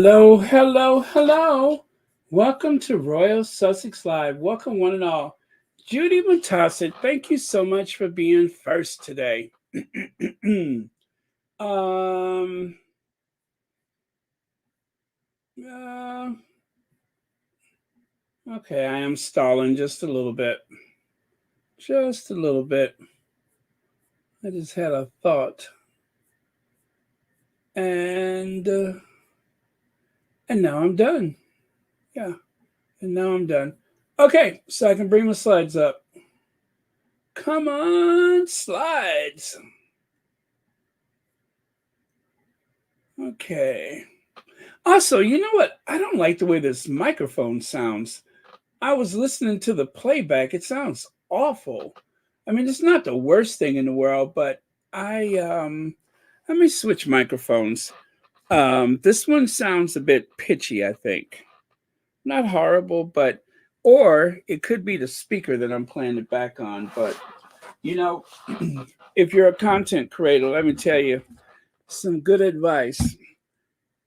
Hello, hello, hello. Welcome to Royal Sussex Live. Welcome, one and all. Judy Matasset, thank you so much for being first today. um, uh, okay, I am stalling just a little bit. Just a little bit. I just had a thought. And uh, and now I'm done. Yeah, and now I'm done. Okay, so I can bring my slides up. Come on, slides. Okay. Also, you know what? I don't like the way this microphone sounds. I was listening to the playback. It sounds awful. I mean, it's not the worst thing in the world, but let me switch microphones. This one sounds a bit pitchy, I think. Not horrible, but or it could be the speaker that I'm playing it back on, but you know, if you're a content creator, let me tell you some good advice.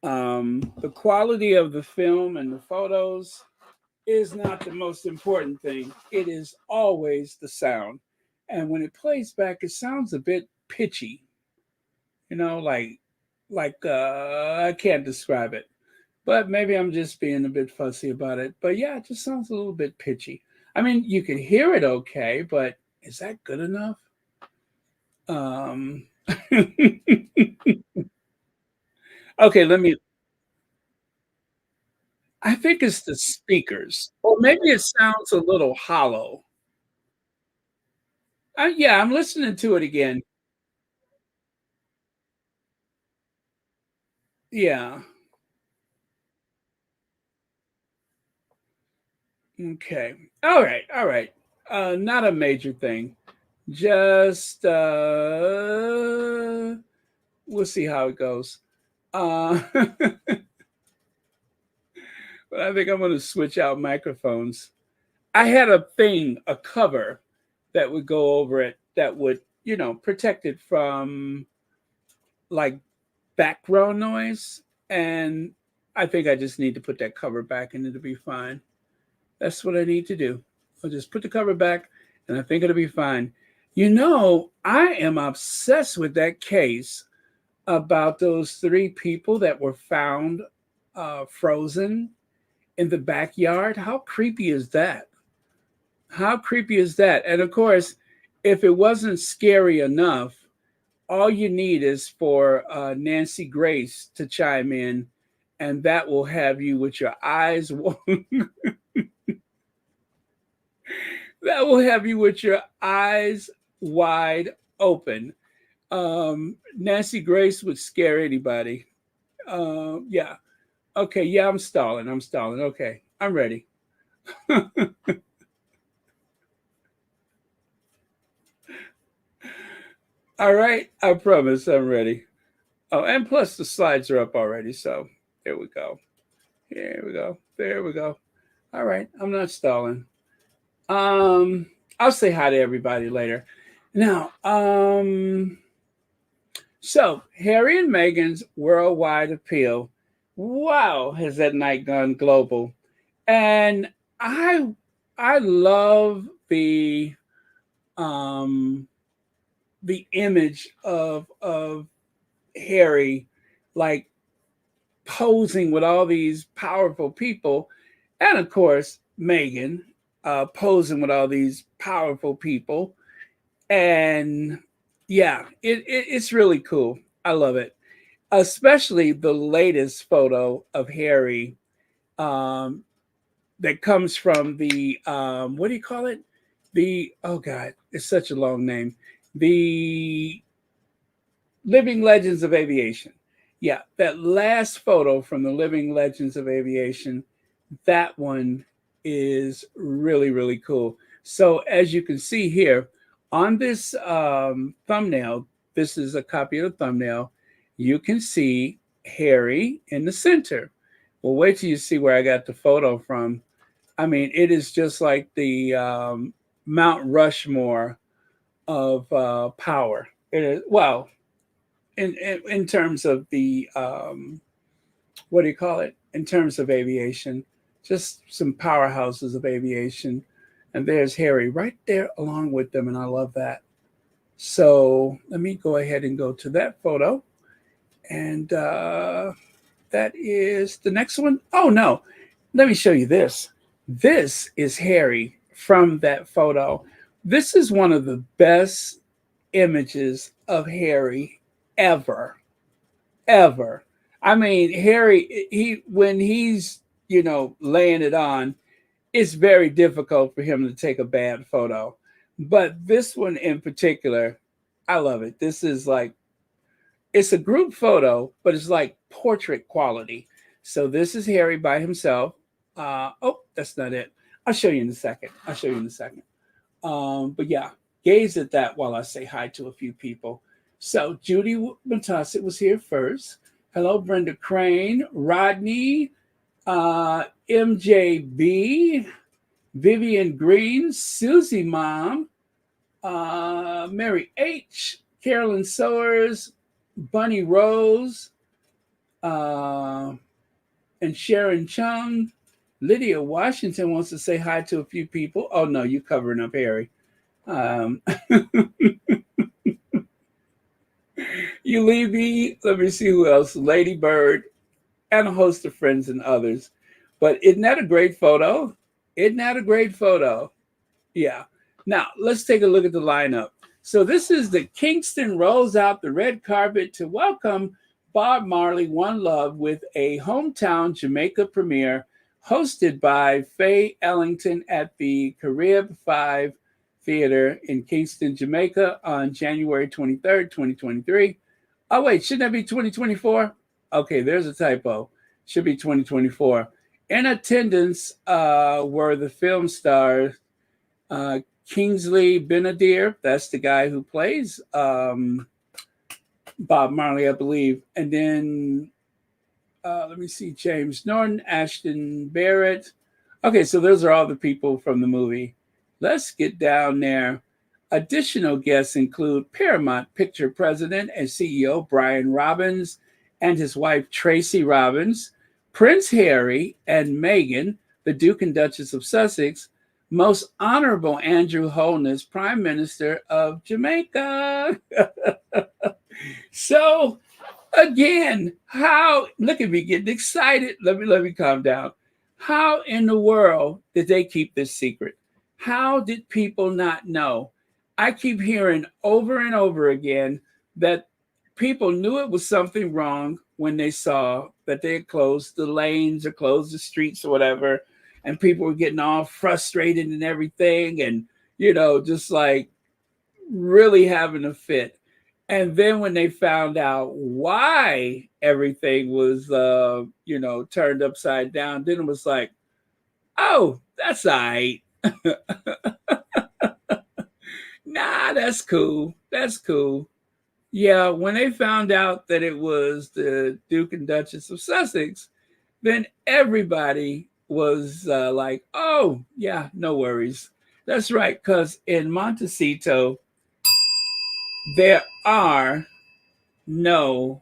The quality of the film and the photos is not the most important thing. It is always the sound. And when it plays back, it sounds a bit pitchy, you know, I can't describe it. But maybe I'm just being a bit fussy about it. But yeah, it just sounds a little bit pitchy. I mean, you can hear it okay, but is that good enough? Um okay, I think it's the speakers. Or maybe it sounds a little hollow. Yeah, I'm listening to it again. Yeah. Okay. All right. All right. Not a major thing. Just we'll see how it goes. But I think I'm going to switch out microphones. I had a thing, a cover that would go over it that would, protect it from like background noise. And I think I just need to put that cover back and it'll be fine. That's what I need to do. I'll just put the cover back and I think it'll be fine. I am obsessed with that case about those three people that were found frozen in the backyard. How creepy is that? How creepy is that? And of course, if it wasn't scary enough, all you need is for Nancy Grace to chime in, and that will have you with your eyes that will have you with your eyes wide open. Nancy Grace would scare anybody. Yeah. Okay. Yeah, I'm stalling. I'm stalling. Okay. I'm ready. All right. I promise I'm ready. Oh, and plus the slides are up already. So there we go. Here we go. There we go. All right. I'm not stalling. Um, I'll say hi to everybody later. Now, so Harry and Meghan's worldwide appeal. Wow, has that night gone global? And I I love um the image of Harry like posing with all these powerful people, and of course Meghan posing with all these powerful people. And yeah, it's really cool. I love it, especially the latest photo of Harry um, that comes from the what do you call it? The oh god, it's such a long name. The Living Legends of Aviation. Yeah, that last photo from the Living Legends of Aviation, that one is really, really cool. So, as you can see here on this thumbnail, this is a copy of the thumbnail. You can see Harry in the center. Well, wait till you see where I got the photo from. I mean, it is just like the Mount Rushmore of power. It is, well, in terms of the what do you call it, in terms of aviation, just some powerhouses of aviation. And there's Harry right there along with them, and I love that. So let me go ahead and go to that photo. And that is the next one. Oh, no. Let me show you this. This is Harry from that photo. This is one of the best images of Harry ever, ever. I mean, Harry, he when he's, laying it on, it's very difficult for him to take a bad photo. But this one in particular, I love it. This is like, it's a group photo, but it's like portrait quality. So this is Harry by himself. Oh, that's not it. I'll show you in a second. But yeah, gaze at that while I say hi to a few people. So Judy Matasset was here first. Hello, Brenda Crane, Rodney, MJB, Vivian Green, Susie Mom, Mary H, Carolyn Sowers, Bunny Rose, and Sharon Chung. Lydia Washington wants to say hi to a few people. Oh no, you covering up Harry. You leave me. Let me see who else. Lady Bird, and a host of friends and others. But isn't that a great photo? Isn't that a great photo? Yeah. Now, let's take a look at the lineup. So this is the Kingston rolls out the red carpet to welcome Bob Marley, One Love, with a hometown Jamaica premiere hosted by Faye Ellington at the Carib 5 Theater in Kingston, Jamaica on January 23rd, 2023. Oh, wait, shouldn't that be 2024? Okay, there's a typo. Should be 2024. In attendance were the film stars Kingsley Benadir, that's the guy who plays Bob Marley, I believe. And then, let me see, James Norton, Ashton Barrett. Okay, so those are all the people from the movie. Let's get down there. Additional guests include Paramount Picture President and CEO Brian Robbins and his wife Tracy Robbins, Prince Harry and Meghan, the Duke and Duchess of Sussex, Most Honorable Andrew Holness, Prime Minister of Jamaica. So, again, look at me getting excited. Let me calm down. How in the world did they keep this secret? How did people not know? I keep hearing over and over again that people knew it was something wrong when they saw that they had closed the lanes or closed the streets or whatever, and people were getting all frustrated and everything, and just like really having a fit. And then when they found out why everything was turned upside down, then it was like, oh, that's all right. Nah, that's cool. That's cool. Yeah, when they found out that it was the Duke and Duchess of Sussex, then everybody was like, oh, yeah, no worries. That's right, because in Montecito, there are no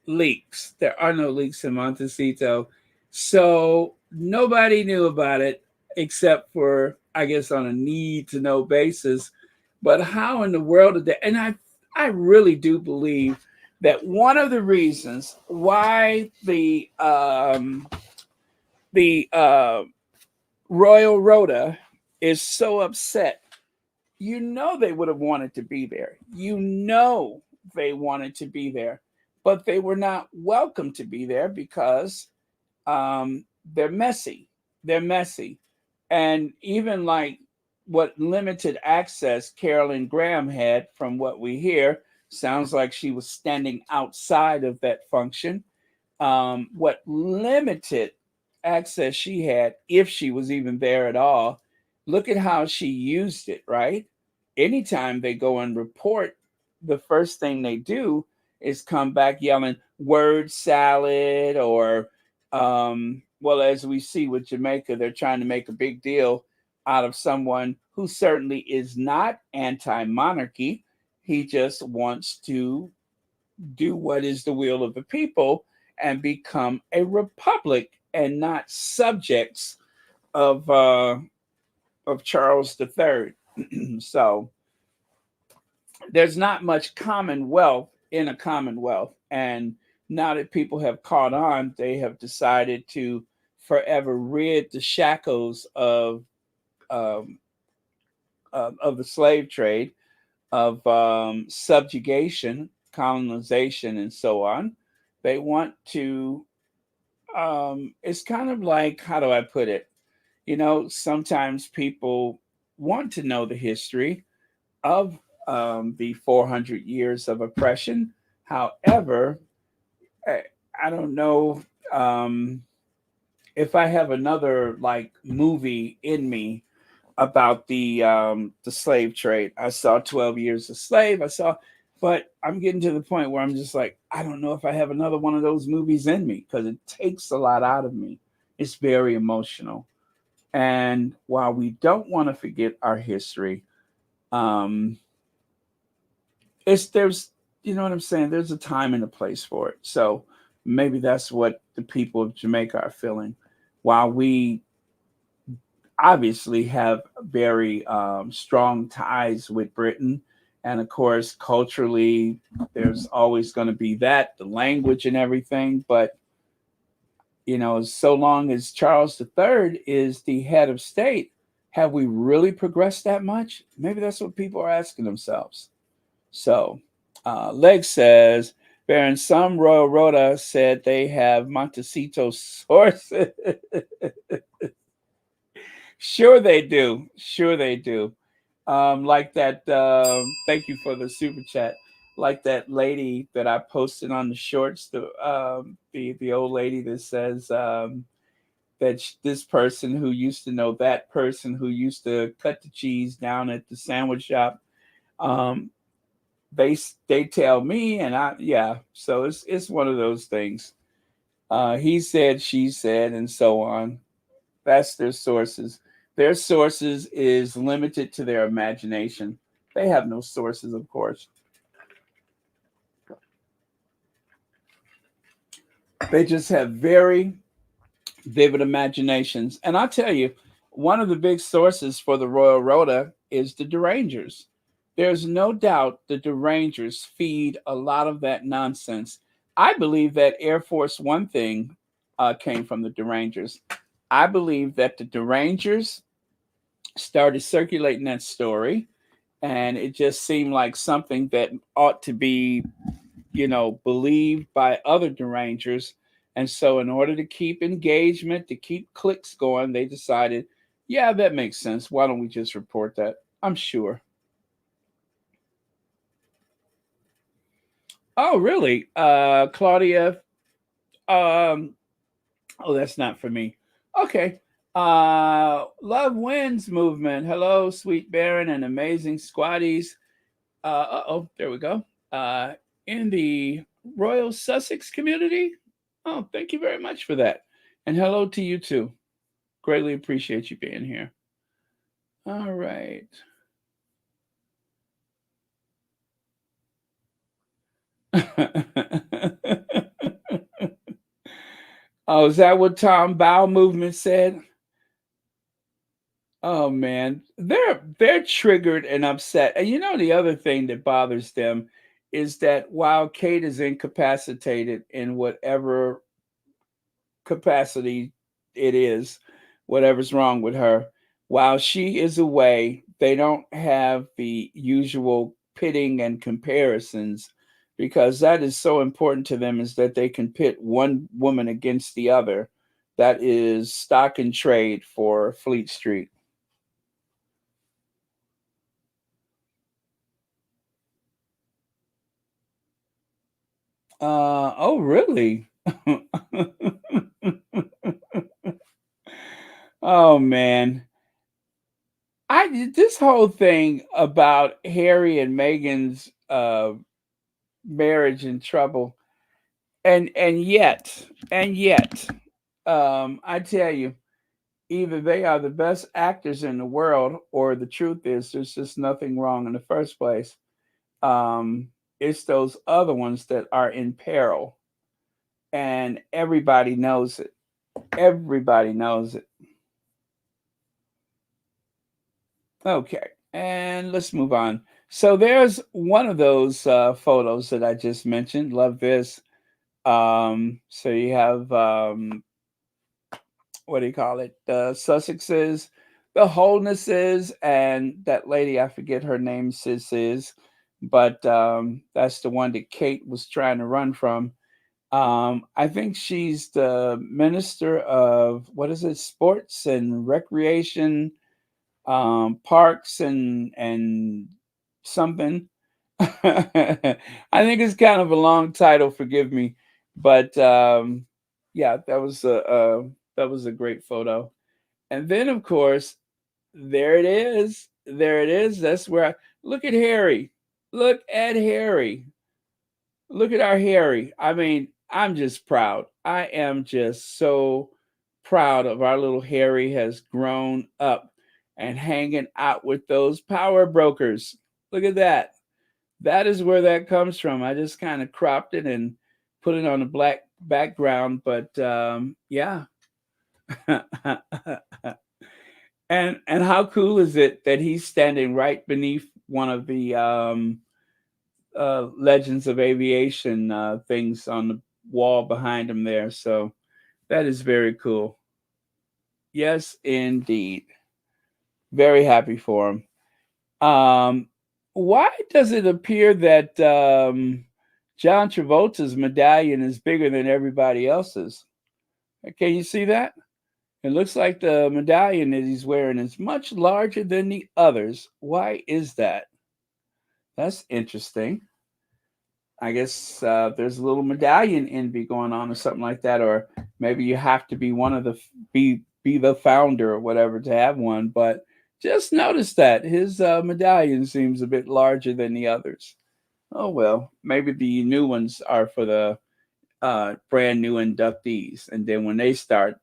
leaks. There are no leaks in Montecito. So nobody knew about it except for, I guess, on a need to know basis. But how in the world did that? And I really do believe that one of the reasons why the Royal Rota is so upset, they would have wanted to be there. They wanted to be there, but they were not welcome to be there because they're messy. They're messy. And even like what limited access Carolyn Graham had, from what we hear, sounds like she was standing outside of that function. What limited access she had, if she was even there at all, look at how she used it, right? Anytime they go and report, the first thing they do is come back yelling word salad, or well, as we see with Jamaica, they're trying to make a big deal out of someone who certainly is not anti-monarchy. He just wants to do what is the will of the people, and become a republic and not subjects of Charles III. So there's not much commonwealth in a commonwealth, and now that people have caught on, they have decided to forever rid the shackles um, of the slave trade, of subjugation, colonization, and so on. They want to. It's kind of like, how do I put it? Sometimes people want to know the history of the 400 years of oppression. However, I, I don't know if I have another like movie in me about the slave trade. I saw 12 Years a Slave. But I'm getting to the point where I'm just like, I don't know if I have another one of those movies in me because it takes a lot out of me. It's very emotional. And while we don't want to forget our history, um, it's there's you know what I'm saying. There's a time and a place for it. So maybe that's what the people of Jamaica are feeling. While we obviously have very strong ties with Britain, and of course, culturally, there's always going to be that the language and everything. But so long as Charles III is the head of state, have we really progressed that much? Maybe that's what people are asking themselves. So, Leg says, Baron, some Royal Rota said they have Montecito sources. Sure they do. Sure they do. Like that. Thank you for the super chat. Like that lady that I posted on the shorts, the old lady that says that this person who used to know that person who used to cut the cheese down at the sandwich shop. Um, they tell me, and I yeah. So it's one of those things. He said, she said, and so on. That's their sources. Their sources is limited to their imagination. They have no sources, of course. They just have very vivid imaginations. And I'll tell you, one of the big sources for the Royal Rota is the Derangers. There's no doubt the Derangers feed a lot of that nonsense. I believe that Air Force One thing came from the Derangers. I believe that the Derangers started circulating that story, and it just seemed like something that ought to be, believed by other derangers. And so, in order to keep engagement, to keep clicks going, they decided, yeah, that makes sense. Why don't we just report that? I'm sure. Oh, really? Claudia, um, oh, that's not for me. Okay. Love Wins movement. Hello, sweet Baron and amazing squaddies. Oh, there we go. In the Royal Sussex community. Oh, thank you very much for that. And hello to you too. Greatly appreciate you being here. All right. Oh, is that what Tom Bow movement said? Oh man, they're triggered and upset. And the other thing that bothers them is that while Kate is incapacitated in whatever capacity it is, whatever's wrong with her, while she is away, they don't have the usual pitting and comparisons because that is so important to them is that they can pit one woman against the other. That is stock and trade for Fleet Street. Oh, really? Oh man. I this whole thing about Harry and Meghan's marriage in trouble, and yet, I tell you, either they are the best actors in the world, or the truth is there's just nothing wrong in the first place. Um, it's those other ones that are in peril. and everybody knows it. Everybody knows it. Okay, and let's move on. So there's one of those photos that I just mentioned. Love this. So you have what do you call it? The Sussexes, the Wholenesses, and that lady, I forget her name, Sis is, but that's the one that Kate was trying to run from. I think she's the minister of what is it, sports and recreation, parks and something. I think it's kind of a long title. Forgive me, but yeah, that was a great photo. And then, of course, there it is. There it is. That's where look at Harry. Look at Harry. Look at our Harry. I mean, I'm just proud. I am just so proud of our little Harry has grown up and hanging out with those power brokers. Look at that. That is where that comes from. I just kind of cropped it and put it on a black background, but yeah. And how cool is it that he's standing right beneath one of the Legends of Aviation things on the wall behind him there. So that is very cool. Yes, indeed. Very happy for him. Um, why does it appear that John Travolta's medallion is bigger than everybody else's? Can you see that? It looks like the medallion that he's wearing is much larger than the others. Why is that? That's interesting. I guess there's a little medallion envy going on or something like that, or maybe you have to be one of the be the founder or whatever to have one. But just notice that his medallion seems a bit larger than the others. Oh well, maybe the new ones are for the brand new inductees, and then when they start,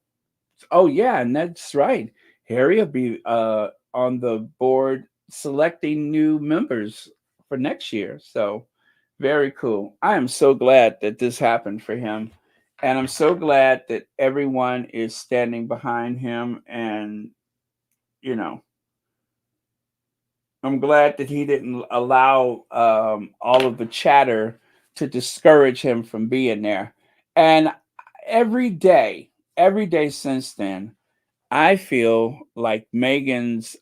oh yeah, and that's right, Harry will be on the board selecting new members for next year. So very cool. I am so glad that this happened for him. And I'm so glad that everyone is standing behind him. And, you know, I'm glad that he didn't allow all of the chatter to discourage him from being there. And every day, every day since then, I feel like Megan's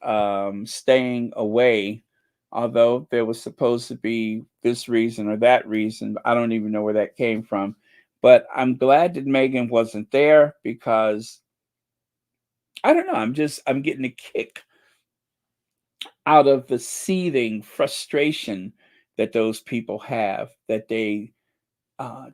staying away, although there was supposed to be this reason or that reason. I don't even know where that came from. But I'm glad that Megan wasn't there because I don't know. I'm getting a kick out of the seething frustration that those people have that they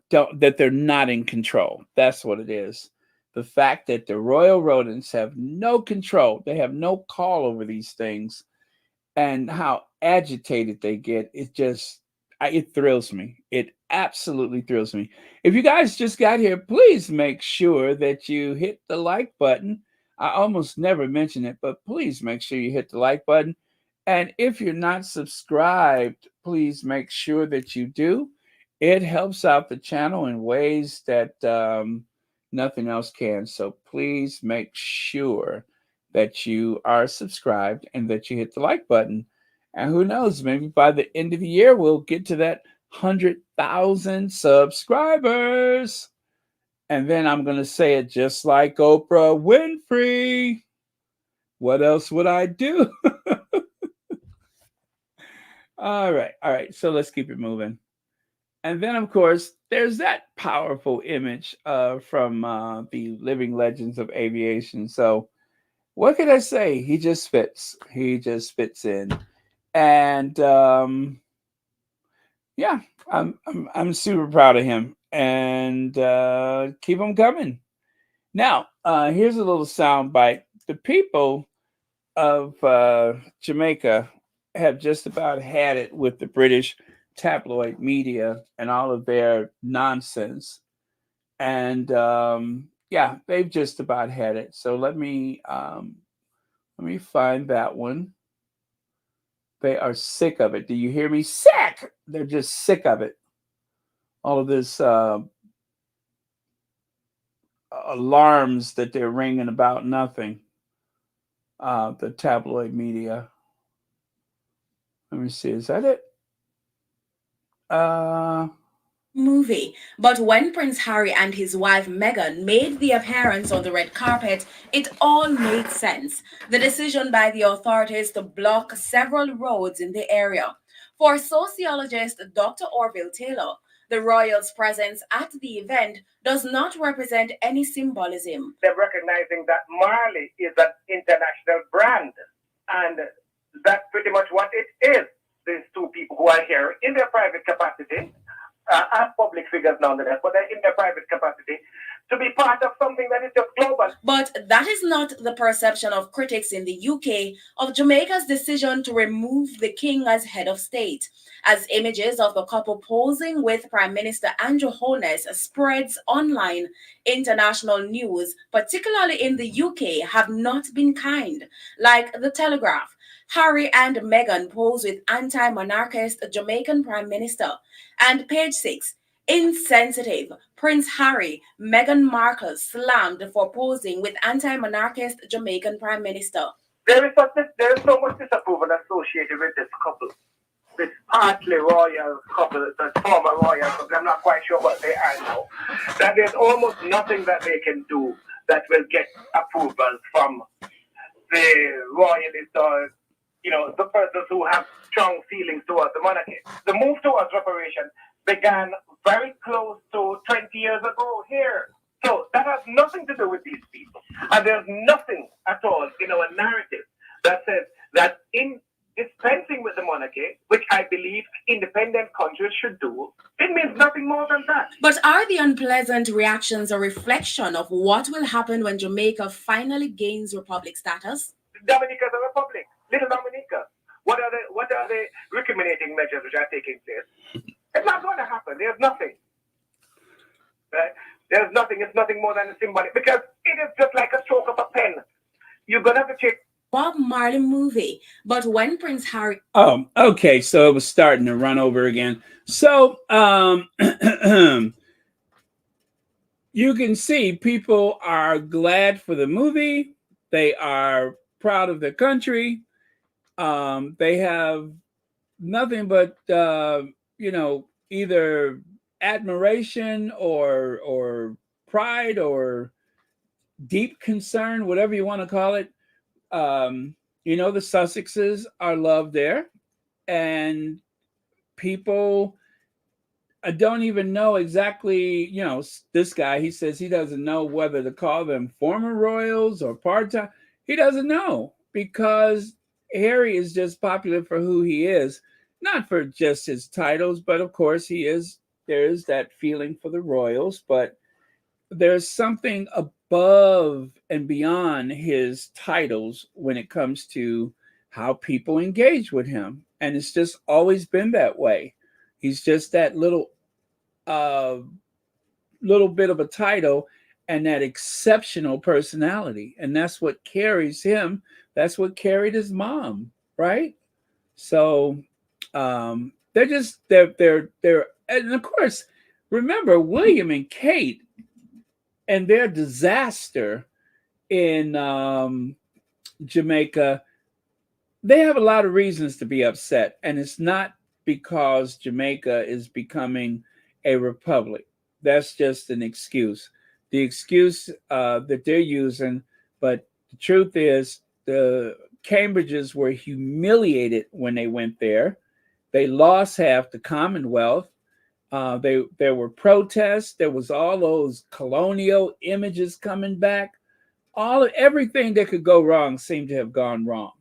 don't that they're not in control. That's what it is. The fact that the royal rodents have no control, they have no call over these things, and how agitated they get, it just it thrills me. It absolutely thrills me. If you guys just got here, please make sure that you hit the like button. I almost never mention it, but please make sure you hit the like button. And if you're not subscribed, please make sure that you do. It helps out the channel in ways that nothing else can. So please make sure that you are subscribed and that you hit the like button. And who knows, maybe by the end of the year, we'll get to that 100,000 subscribers. And then I'm going to say it just like Oprah Winfrey. What else would I do? All right. All right. So let's keep it moving. And then, of course, there's that powerful image from the Living Legends of Aviation. So, what can I say? He just fits. He just fits in. And yeah, I'm super proud of him. And keep him coming. Now, here's a little sound bite. The people of Jamaica have just about had it with the British tabloid media and all of their nonsense. And yeah, they've just about had it. So let me find that one. They are sick of it. Do you hear me? Sick. They're just sick of it. All of this alarms that they're ringing about nothing. The tabloid media. Let me see. Is that it? Uh, Movie. But when Prince Harry and his wife Meghan made the appearance on the red carpet, it all made sense. The decision by the authorities to block several roads in the area. For sociologist Dr. Orville Taylor, the royals' presence at the event does not represent any symbolism. They're recognizing that Marley is an international brand, and that's pretty much what it is. These two people who are here in their private capacity, as public figures nonetheless, but they're in their private capacity to be part of something that is just global. But that is not the perception of critics in the UK of Jamaica's decision to remove the king as head of state, as images of the couple posing with Prime Minister Andrew Holness spreads online. International news, particularly in the UK, have not been kind, like The Telegraph. Harry and Meghan pose with anti-monarchist Jamaican Prime Minister. And page 6, insensitive. Prince Harry, Meghan Markle slammed for posing with anti-monarchist Jamaican Prime Minister. There is so much disapproval associated with this couple. This partly royal couple, the former royal couple, I'm not quite sure what they are now. That there's almost nothing that they can do that will get approval from the royalists or, the persons who have strong feelings towards the monarchy. The move towards reparation began very close to 20 years ago here. So that has nothing to do with these people. And there's nothing at all in our narrative that says that in dispensing with the monarchy, which I believe independent countries should do, it means nothing more than that. But are the unpleasant reactions a reflection of what will happen when Jamaica finally gains republic status? Dominica is a republic. Little Dominica. What are the recriminating measures which are taking place? It's not going to happen. There's nothing. Right? There's nothing. It's nothing more than a symbolic, because it is just like a stroke of a pen. You're going to have to check. Bob Marley movie. But when Prince Harry... Oh, okay. So it was starting to run over again. So you can see people are glad for the movie. They are proud of their country. They have nothing but either admiration or pride or deep concern, whatever you want to call it. The Sussexes are loved there, and people don't even know exactly. This guy, he says he doesn't know whether to call them former royals or part-time. He doesn't know, because Harry is just popular for who he is, not for just his titles, but of course there is that feeling for the royals, but there's something above and beyond his titles when it comes to how people engage with him. And it's just always been that way. He's just that little bit of a title and that exceptional personality. And that's what carries him. That's what carried his mom, right? So they're and of course, remember William and Kate and their disaster in Jamaica. They have a lot of reasons to be upset, and it's not because Jamaica is becoming a republic. That's just an excuse. The excuse that they're using, but the truth is the Cambridges were humiliated when they went there. They lost half the Commonwealth. There were protests. There was all those colonial images coming back. Everything that could go wrong seemed to have gone wrong.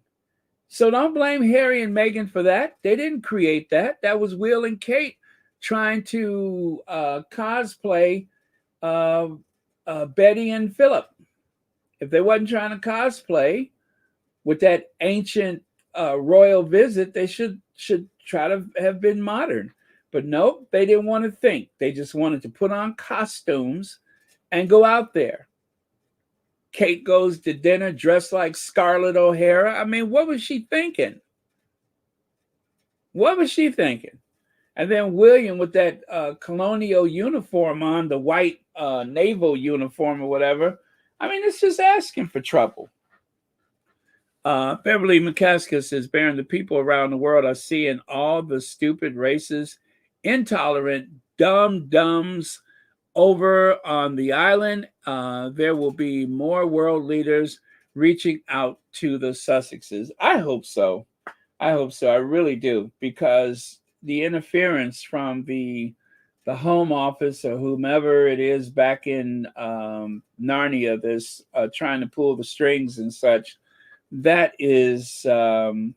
So don't blame Harry and Meghan for that. They didn't create that. That was Will and Kate trying to cosplay Betty and Philip. If they wasn't trying to cosplay with that ancient royal visit, they should try to have been modern. But nope, they didn't want to think. They just wanted to put on costumes and go out there. Kate goes to dinner dressed like Scarlett O'Hara. I mean, what was she thinking? What was she thinking? And then William with that colonial uniform on, the white naval uniform or whatever. I mean, it's just asking for trouble. Beverly McCaskill says, Baron, the people around the world are seeing all the stupid, racist, intolerant, dumb dumbs over on the island. There will be more world leaders reaching out to the Sussexes. I hope so. I hope so. I really do, because the interference from the Home Office or whomever it is back in Narnia, this trying to pull the strings and such. That is the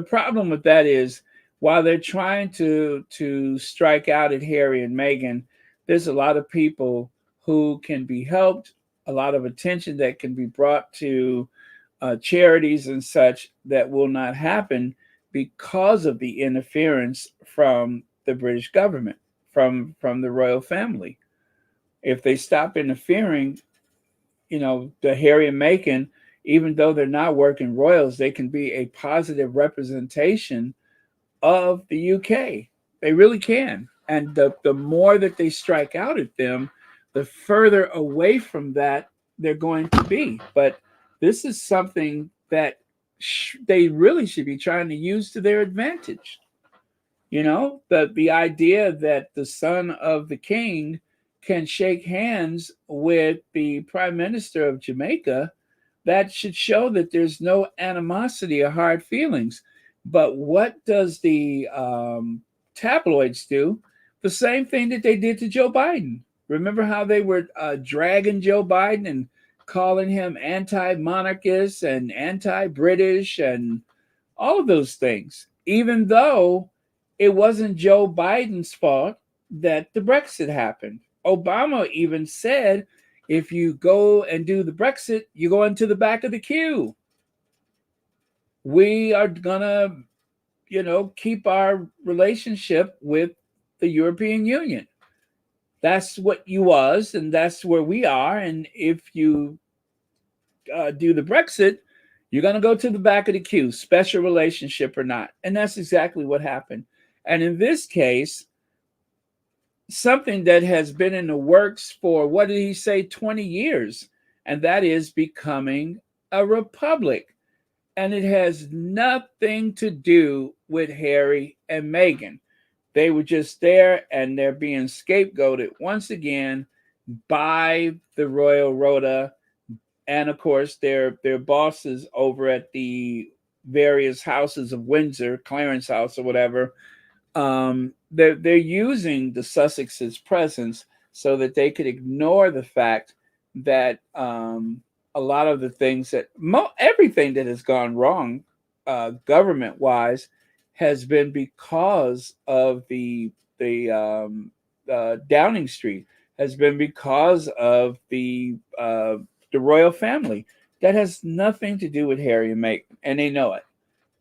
problem with that is, while they're trying to strike out at Harry and Meghan, there's a lot of people who can be helped, a lot of attention that can be brought to charities and such that will not happen because of the interference from the British government, from the royal family. If they stop interfering, the Harry and Meghan, even though they're not working royals, they can be a positive representation of the UK. They really can. And the more that they strike out at them, the further away from that they're going to be. But this is something that they really should be trying to use to their advantage. The idea that the son of the king can shake hands with the prime minister of Jamaica, that should show that there's no animosity or hard feelings. But what does the tabloids do? The same thing that they did to Joe Biden. Remember how they were dragging Joe Biden and calling him anti-monarchist and anti-British and all of those things, even though it wasn't Joe Biden's fault that the Brexit happened. Obama even said, if you go and do the Brexit, you go into the back of the queue. We are going to, keep our relationship with the European Union. That's what you was, and that's where we are. And if you do the Brexit, you're going to go to the back of the queue, special relationship or not. And that's exactly what happened. And in this case, something that has been in the works for, what did he say, 20 years, and that is becoming a republic. And it has nothing to do with Harry and Meghan. They were just there, and they're being scapegoated once again by the Royal Rota, and of course their bosses over at the various houses of Windsor, Clarence House or whatever. They're using the Sussex's presence so that they could ignore the fact that a lot of the things that everything that has gone wrong government wise has been because of the Downing Street, has been because of the royal family. That has nothing to do with Harry and Meghan, and they know it.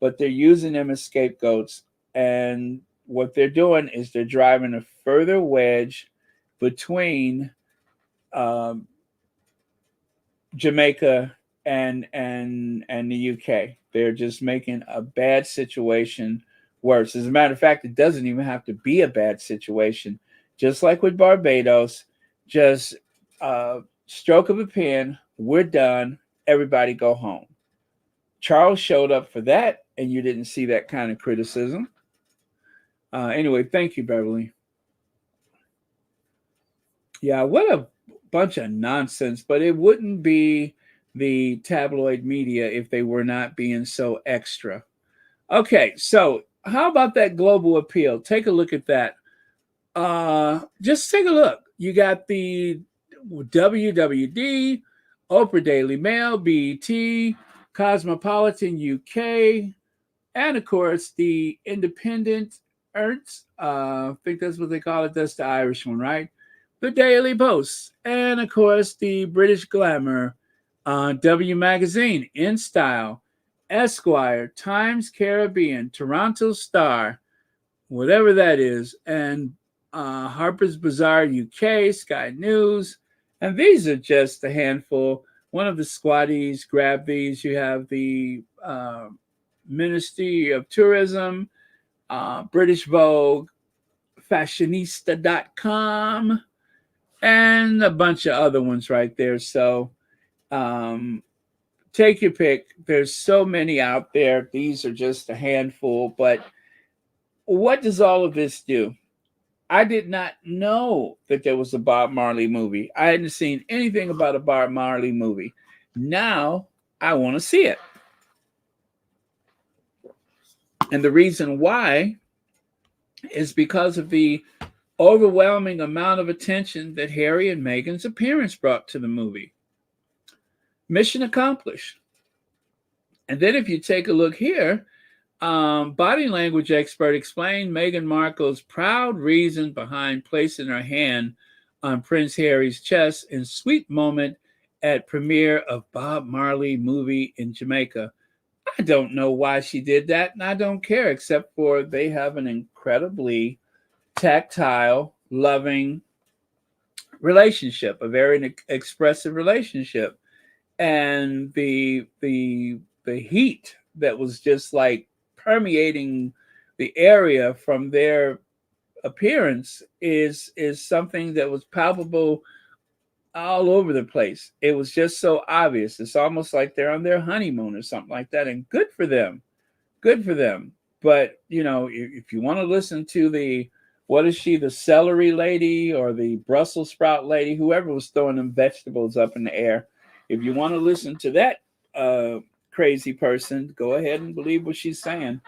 But they're using them as scapegoats, and what they're doing is they're driving a further wedge between Jamaica and the UK. They're just making a bad situation worse. As a matter of fact, it doesn't even have to be a bad situation. Just like with Barbados, just stroke of a pen, we're done, everybody go home. Charles showed up for that, and you didn't see that kind of criticism. Anyway, thank you, Beverly. Yeah, what a bunch of nonsense, but it wouldn't be the tabloid media if they were not being so extra. Okay, so how about that global appeal? Take a look at that. Just take a look. You got the WWD, Oprah Daily Mail, BET, Cosmopolitan UK, and of course the Independent Ernst. I think that's what they call it. That's the Irish one, right? The Daily Post, and of course the British Glamour, W Magazine, In Style, Esquire, Times Caribbean, Toronto Star, whatever that is, and Harper's Bazaar UK, Sky News, and these are just a handful. One of the squaddies grabbed these. You have the Ministry of Tourism, British Vogue, Fashionista.com, and a bunch of other ones right there. So take your pick. There's so many out there. These are just a handful. But what does all of this do? I did not know that there was a Bob Marley movie. I hadn't seen anything about a Bob Marley movie. Now I want to see it. And the reason why is because of the overwhelming amount of attention that Harry and Meghan's appearance brought to the movie. Mission accomplished. And then if you take a look here, body language expert explained Meghan Markle's proud reason behind placing her hand on Prince Harry's chest in sweet moment at premiere of Bob Marley movie in Jamaica. I don't know why she did that, and I don't care, except for they have an incredibly tactile, loving relationship, a very expressive relationship. And the heat that was just like permeating the area from their appearance is something that was palpable all over the place. It was just so obvious. It's almost like they're on their honeymoon or something like that. And good for them. Good for them. But, you know, if you want to listen to the, what is she, the celery lady or the Brussels sprout lady, whoever was throwing them vegetables up in the air, if you want to listen to that crazy person, go ahead and believe what she's saying.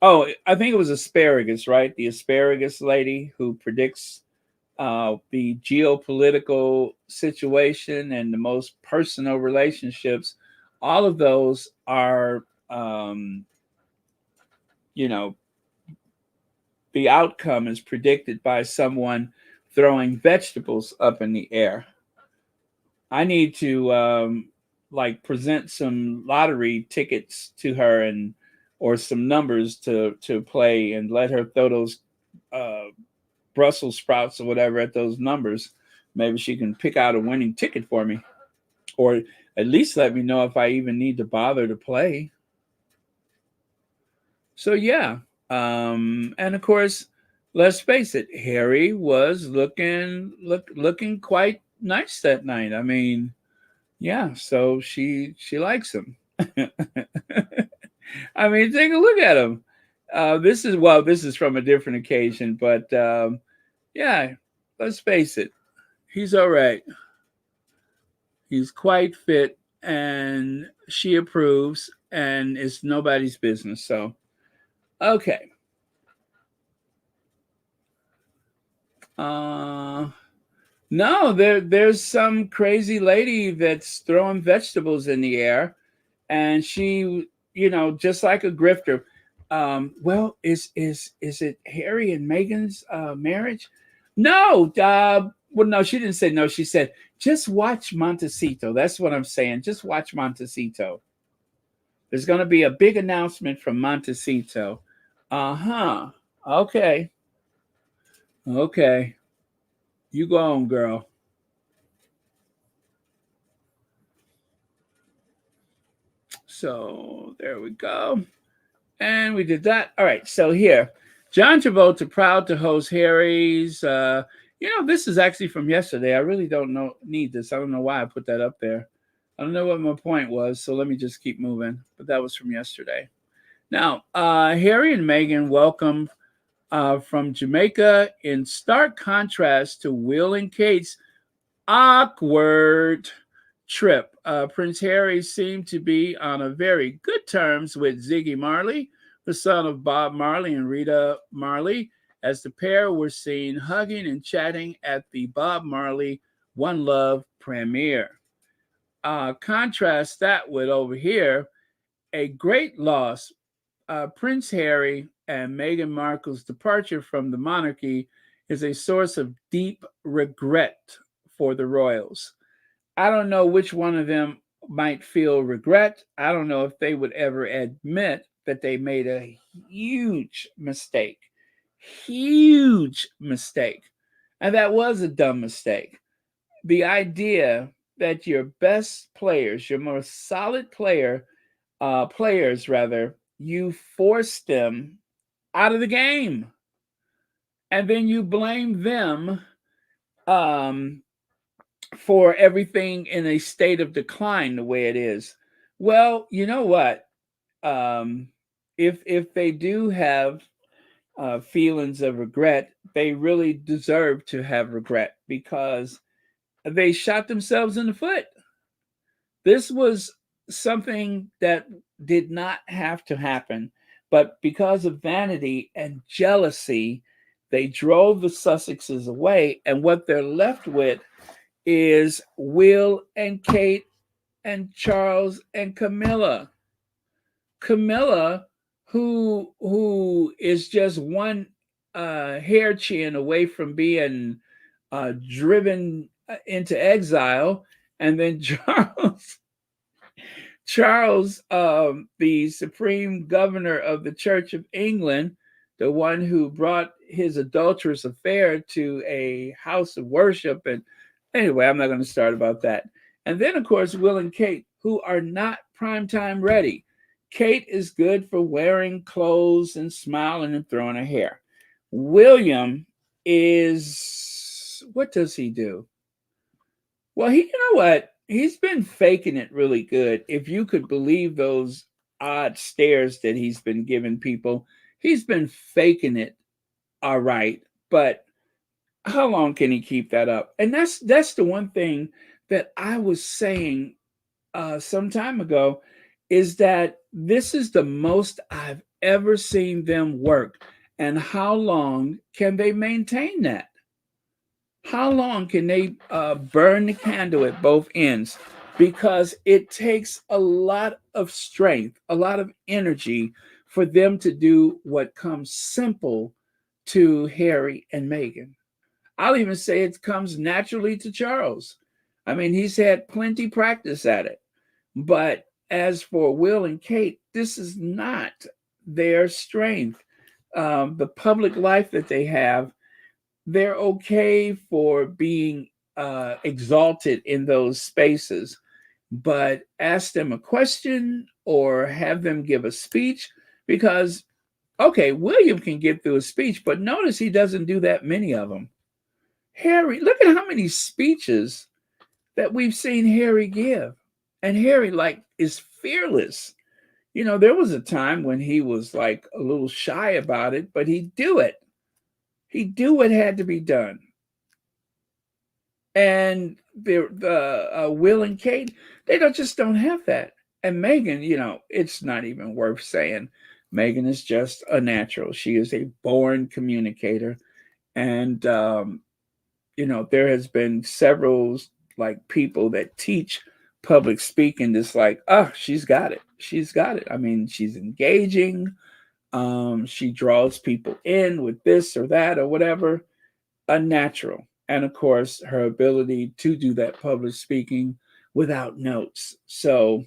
Oh, I think it was asparagus, right? The asparagus lady who predicts the geopolitical situation and the most personal relationships. All of those are, you know, the outcome is predicted by someone throwing vegetables up in the air. I need to like present some lottery tickets to her and or some numbers to play and let her throw those uh, Brussels sprouts or whatever at those numbers. Maybe she can pick out a winning ticket for me, or at least let me know if I even need to bother to play. So yeah, and of course, let's face it, Harry was looking quite nice that night. I mean, yeah, so she likes him. I mean, take a look at him. This is from a different occasion, but yeah, let's face it, he's all right. He's quite fit, and she approves, and it's nobody's business. So, okay. Uh, no, there's some crazy lady that's throwing vegetables in the air, and she, you know, just like a grifter. Well, is it Harry and Meghan's marriage? No, well, no, she didn't say no. She said just watch Montecito. That's what I'm saying. Just watch Montecito. There's going to be a big announcement from Montecito. Uh huh. Okay. Okay. You go on, girl. So there we go. And we did that. All right. So here, John Travolta proud to host Harry's. This is actually from yesterday. I really don't need this. I don't know why I put that up there. I don't know what my point was. So let me just keep moving. But that was from yesterday. Now, Harry and Meghan welcome from Jamaica in stark contrast to Will and Kate's awkward trip. Prince Harry seemed to be on a very good terms with Ziggy Marley, the son of Bob Marley and Rita Marley, as the pair were seen hugging and chatting at the Bob Marley One Love premiere. Contrast that with over here, a great loss. Prince Harry and Meghan Markle's departure from the monarchy is a source of deep regret for the royals. I don't know which one of them might feel regret. I don't know if they would ever admit that they made a huge mistake. Huge mistake. And that was a dumb mistake. The idea that your best players, your most solid players rather, you force them out of the game. And then you blame them um, for everything in a state of decline the way it is. Well, you know what? Um, if they do have feelings of regret, they really deserve to have regret because they shot themselves in the foot. This was something that did not have to happen, but because of vanity and jealousy, they drove the Sussexes away, and what they're left with is Will and Kate and Charles and Camilla. Camilla, who is just one hair chin away from being driven into exile, and then Charles, the supreme governor of the Church of England, the one who brought his adulterous affair to a house of worship. And anyway, I'm not going to start about that. And then, of course, Will and Kate, who are not primetime ready. Kate is good for wearing clothes and smiling and throwing her hair. William is, what does he do? Well, you know what? He's been faking it really good. If you could believe those odd stares that he's been giving people, he's been faking it all right. But how long can he keep that up? And that's the one thing that I was saying some time ago is that this is the most I've ever seen them work. And how long can they maintain that? How long can they burn the candle at both ends? Because it takes a lot of strength, a lot of energy for them to do what comes simple to Harry and Meghan. I'll even say it comes naturally to Charles. I mean, he's had plenty practice at it. But as for Will and Kate, this is not their strength. The public life that they have, they're okay for being exalted in those spaces, but ask them a question or have them give a speech because, okay, William can get through a speech, but notice he doesn't do that many of them. Harry, look at how many speeches that we've seen Harry give. And Harry, like, is fearless. You know, there was a time when he was like a little shy about it, but he'd do it. He'd do what had to be done. And the Will and Kate, they just don't have that. And Meghan, you know, it's not even worth saying. Meghan is just a natural. She is a born communicator. And, you know, there has been several like people that teach public speaking. It's like, oh, she's got it. She's got it. I mean, she's engaging. She draws people in with this or that or whatever. Unnatural. And of course, her ability to do that public speaking without notes. So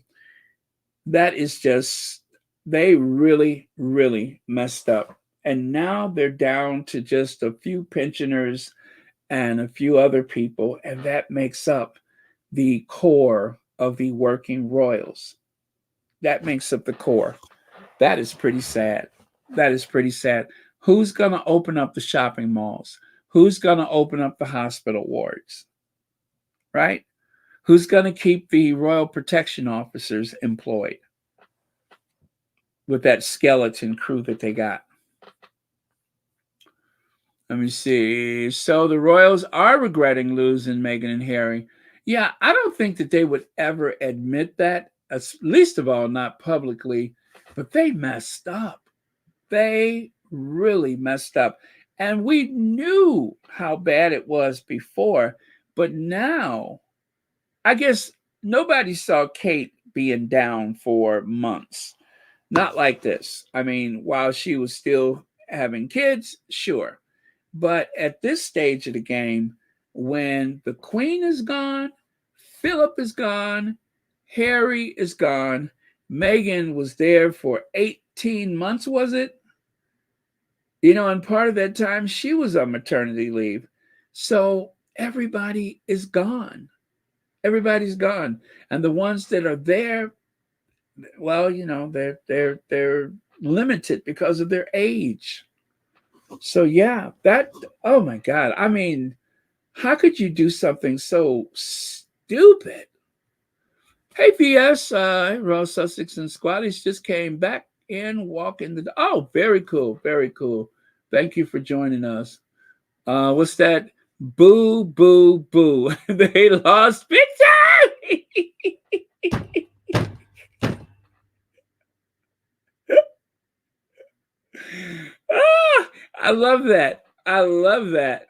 that is just, they really, really messed up. And now they're down to just a few pensioners and a few other people. And that makes up the core of the working royals. That makes up the core. That is pretty sad. That is pretty sad. Who's going to open up the shopping malls? Who's going to open up the hospital wards? Right? Who's going to keep the royal protection officers employed with that skeleton crew that they got? Let me see. So the royals are regretting losing Meghan and Harry. Yeah, I don't think that they would ever admit that, least of all, not publicly, but they messed up. They really messed up. And we knew how bad it was before, but now, I guess nobody saw Kate being down for months. Not like this. I mean, while she was still having kids, sure. But at this stage of the game, when the Queen is gone, Philip is gone, Harry is gone, Meghan was there for 18 months, was it? You know, and part of that time she was on maternity leave. So everybody is gone. Everybody's gone. And the ones that are there, well, you know, they're limited because of their age. So yeah, that, oh my God. I mean, How could you do something so stupid? Hey, PS, Royal Sussex and Squatties just came back in, walking the. Oh, very cool, very cool. Thank you for joining us. What's that? Boo, boo, boo. They lost big time. Ah, I love that. I love that.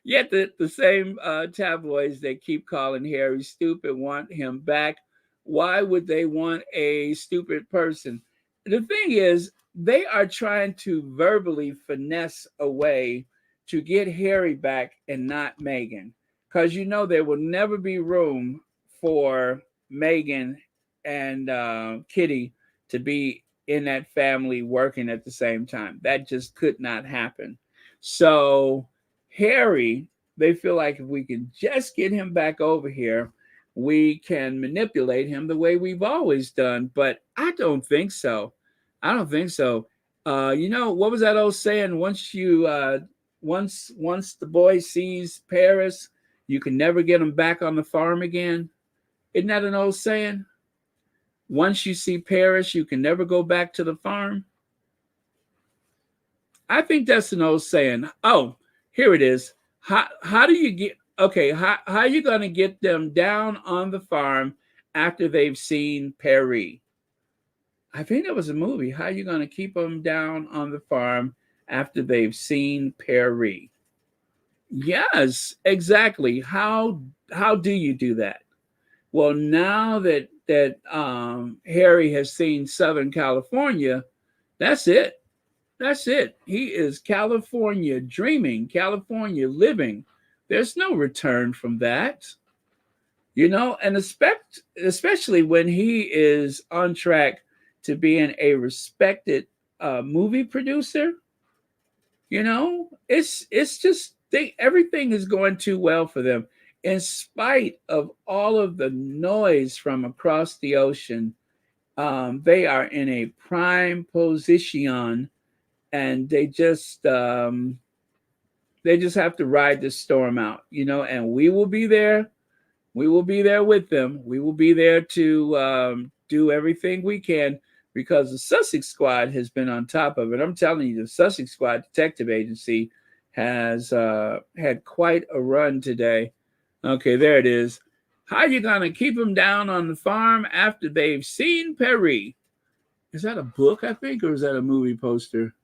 Yet the same tabloids that keep calling Harry stupid want him back. Why would they want a stupid person? The thing is, they are trying to verbally finesse a way to get Harry back and not Meghan. Because you know there will never be room for Meghan and Kitty to be in that family working at the same time. That just could not happen. So Harry, they feel like if we can just get him back over here, we can manipulate him the way we've always done. But I don't think so. I don't think so. You know, what was that old saying? Once the boy sees Paris, you can never get him back on the farm again. Isn't that an old saying? Once you see Paris, you can never go back to the farm. I think that's an old saying. Oh, here it is. How do you get okay? How are you going to get them down on the farm after they've seen Paris? I think that was a movie. How are you going to keep them down on the farm after they've seen Paris? Yes, exactly. How do you do that? Well, now that Harry has seen Southern California, that's it. That's it. He is California dreaming, California living. There's no return from that, you know, and especially when he is on track to being a respected movie producer. You know, it's just everything is going too well for them, in spite of all of the noise from across the ocean. They are in a prime position, and they just have to ride this storm out, you know, and we will be there. We will be there with them. We will be there to do everything we can, because the Sussex Squad has been on top of it. I'm telling you, the Sussex Squad Detective Agency has had quite a run today. Okay, there it is. How are you going to keep them down on the farm after they've seen Paris? Is that a book, I think, or is that a movie poster?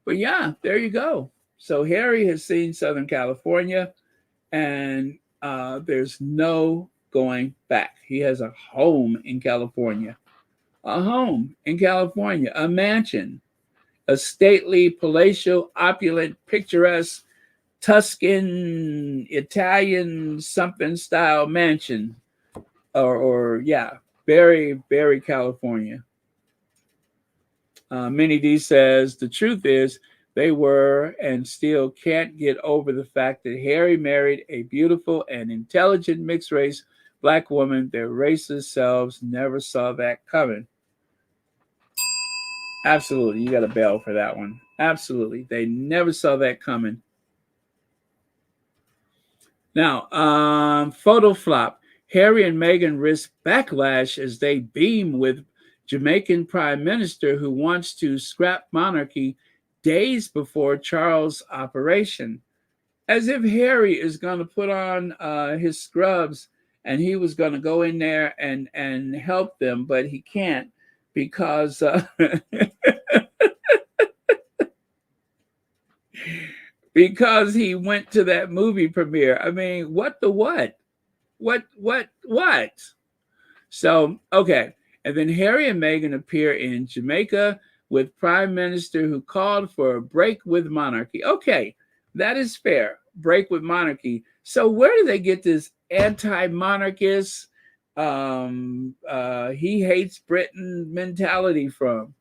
But yeah, there you go. So Harry has seen Southern California, and there's no going back. He has a home in California, a mansion, a stately, palatial, opulent, picturesque, Tuscan, Italian something style mansion, or yeah, very, very California. Minnie D says the truth is they were and still can't get over the fact that Harry married a beautiful and intelligent mixed race black woman. Their racist selves never saw that coming. Absolutely. You got a bell for that one. Absolutely. They never saw that coming. Now, photo flop. Harry and Meghan risk backlash as they beam with Jamaican Prime Minister who wants to scrap monarchy days before Charles' operation. As if Harry is going to put on his scrubs and he was going to go in there and help them, but he can't because because he went to that movie premiere. I mean, what the what? What? So, okay. And then Harry and Meghan appear in Jamaica with Prime Minister who called for a break with monarchy. Okay, that is fair. Break with monarchy. So where do they get this anti-monarchist, he hates Britain mentality from?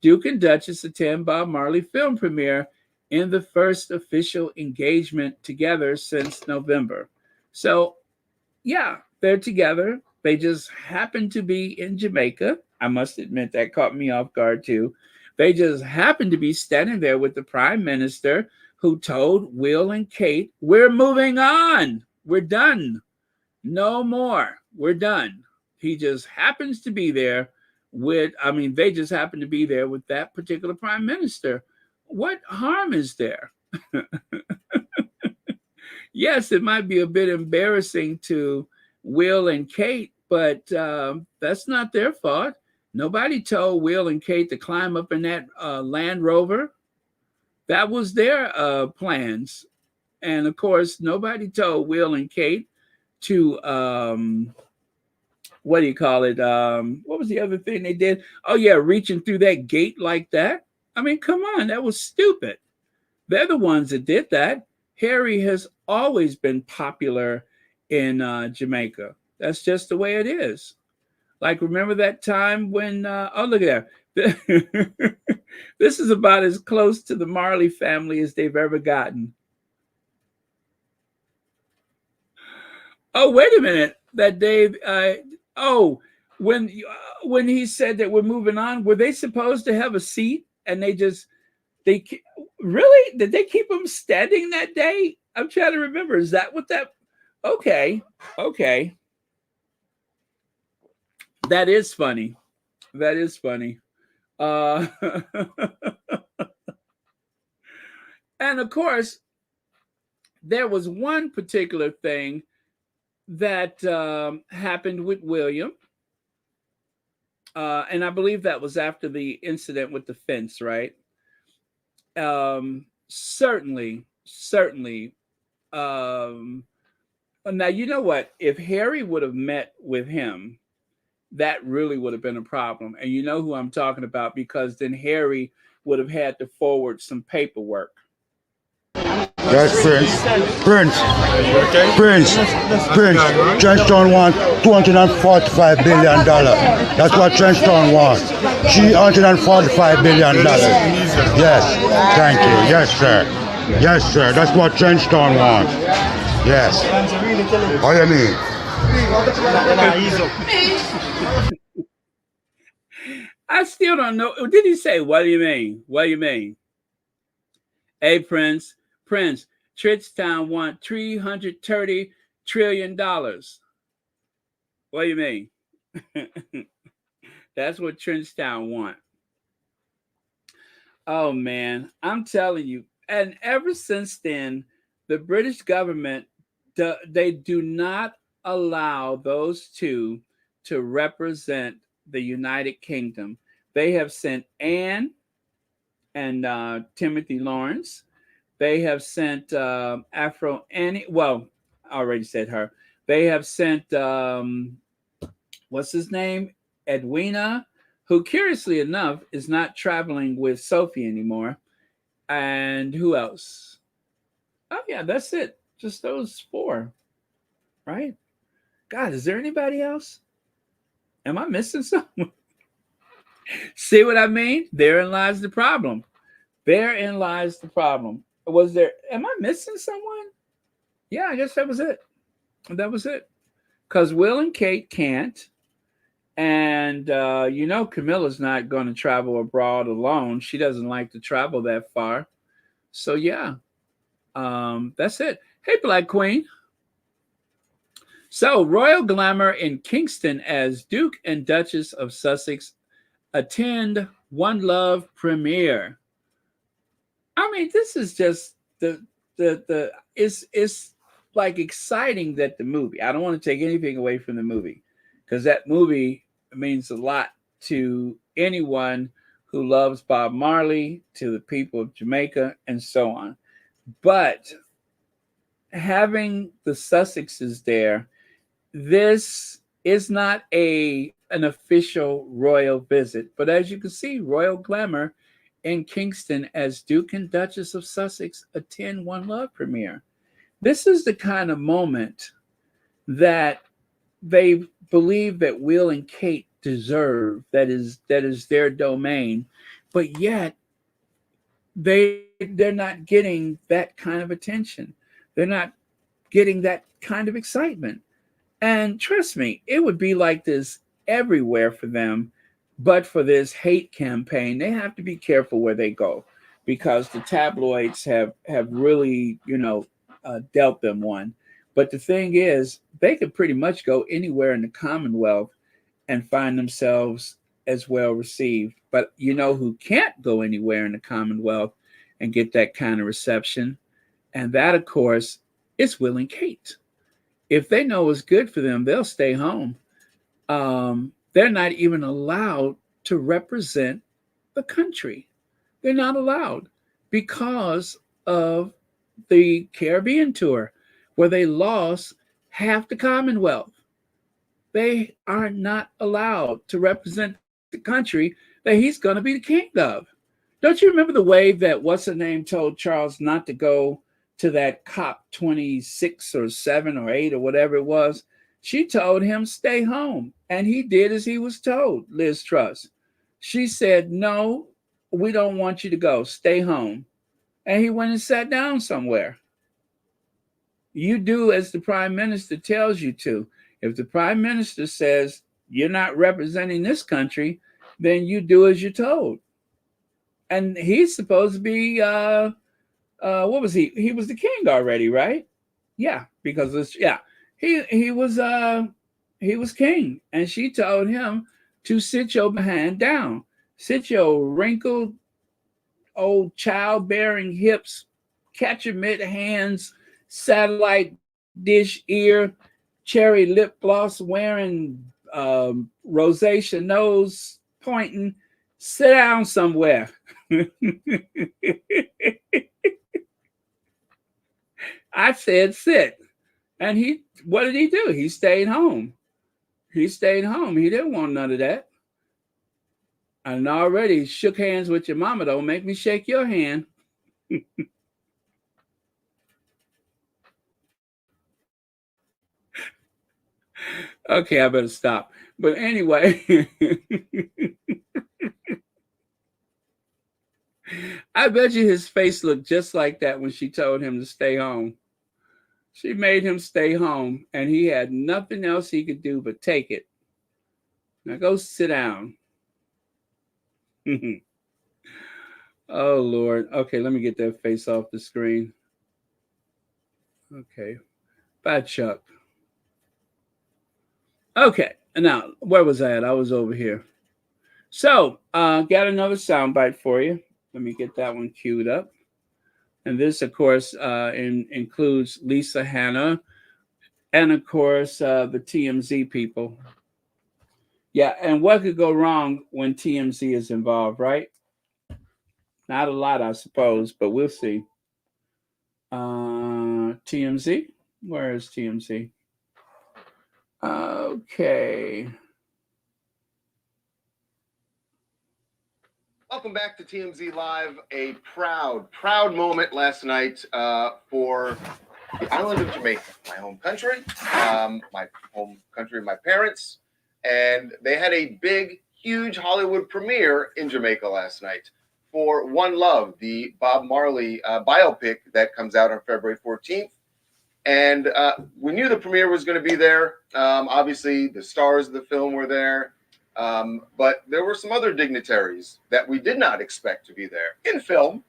Duke and Duchess attend Bob Marley film premiere in the first official engagement together since November. So, yeah, they're together. They just happen to be in Jamaica. I must admit that caught me off guard too. They just happen to be standing there with the prime minister who told Will and Kate, we're moving on. We're done. No more. We're done. He just happens to be there they just happen to be there with that particular prime minister. What harm is there? Yes, it might be a bit embarrassing to Will and Kate, but that's not their fault. Nobody told Will and Kate to climb up in that Land Rover. That was their plans. And of course, nobody told Will and Kate to, what do you call it? What was the other thing they did? Oh, yeah, reaching through that gate like that. I mean, come on, that was stupid. They're the ones that did that. Harry has always been popular in Jamaica. That's just the way it is. Like, remember that time when, oh, look at that. This is about as close to the Marley family as they've ever gotten. Oh, wait a minute. That Dave, when he said that we're moving on, were they supposed to have a seat? And they really, did they keep him standing that day? I'm trying to remember. Is that what that? Okay. That is funny. That is funny. And of course, there was one particular thing that happened with William. And I believe that was after the incident with the fence, right? Certainly. Now, you know what? If Harry would have met with him, that really would have been a problem. And you know who I'm talking about, because then Harry would have had to forward some paperwork. Yes, Prince. Trenchtown wants $245 billion. That's what Trenchtown wants. $345 billion. Yes, thank you. Yes, sir. That's what Trenchtown wants. Yes. What do you mean? I still don't know. Did he say, what do you mean? What do you mean? Hey, Prince, Trenchtown want $330 trillion. What do you mean? That's what Trenchtown want. Oh, man, I'm telling you. And ever since then, the British government, they do not allow those two to represent the United Kingdom. They have sent Anne and Timothy Lawrence. They have sent Afro Annie. Well, I already said her. They have sent, what's his name? Edwina, who curiously enough is not traveling with Sophie anymore. And who else? Oh, yeah, that's it. Just those four, right? God, is there anybody else? Am I missing someone? See what I mean? Therein lies the problem. Therein lies the problem. Am I missing someone? Yeah, I guess that was it. Because Will and Kate can't. And, Camilla's not going to travel abroad alone. She doesn't like to travel that far. So, yeah, that's it. Hey, Black Queen. So, royal glamour in Kingston as Duke and Duchess of Sussex attend One Love premiere. I mean, this is just it's like exciting that the movie. I don't want to take anything away from the movie, because that movie means a lot to anyone who loves Bob Marley, to the people of Jamaica, and so on. But having the Sussexes there, this is not an official royal visit, but as you can see, royal glamour in Kingston as Duke and Duchess of Sussex attend One Love premiere. This is the kind of moment that they believe that Will and Kate deserve, that is their domain, but yet they're not getting that kind of attention. They're not getting that kind of excitement. And trust me, it would be like this everywhere for them, but for this hate campaign, they have to be careful where they go, because the tabloids have really, dealt them one. But the thing is, they could pretty much go anywhere in the Commonwealth and find themselves as well received. But you know who can't go anywhere in the Commonwealth and get that kind of reception? And that, of course, is Will and Kate. If they know it's good for them, they'll stay home. They're not even allowed to represent the country. They're not allowed because of the Caribbean tour, where they lost half the Commonwealth. They are not allowed to represent the country that he's going to be the king of. Don't you remember the way that what's her name told Charles not to go to that COP 26 or 7 or 8 or whatever it was? She told him stay home, and he did as he was told. Liz Truss. She said, "No, we don't want you to go. Stay home." And he went and sat down somewhere. You do as the prime minister tells you to. If the prime minister says you're not representing this country, then you do as you're told. And he's supposed to be what was he? He was the king already, right? Yeah, because he was king, and she told him to sit your behind down, sit your wrinkled old childbearing hips, catcher mitt hands, satellite dish ear, cherry lip gloss wearing, rosacea nose pointing, sit down somewhere. I said sit. And what did he do? He stayed home. He stayed home. He didn't want none of that. And already shook hands with your mama. Don't make me shake your hand. Okay, I better stop. But anyway, I bet you his face looked just like that when she told him to stay home. She made him stay home, and he had nothing else he could do but take it. Now go sit down. Oh, Lord. Okay, let me get that face off the screen. Okay. Bye, Chuck. Okay, now, where was I at? I was over here. So, got another soundbite for you. Let me get that one queued up. And this, of course, includes Lisa Hanna and, of course, the TMZ people. Yeah, and what could go wrong when TMZ is involved, right? Not a lot, I suppose, but we'll see. TMZ? Where is TMZ? Okay. Welcome back to TMZ Live. A proud moment last night for the island of Jamaica, my home country, my parents. And they had a big, huge Hollywood premiere in Jamaica last night for One Love, the Bob Marley biopic that comes out on February 14th. And we knew the premiere was going to be there. Obviously, the stars of the film were there. But there were some other dignitaries that we did not expect to be there in film.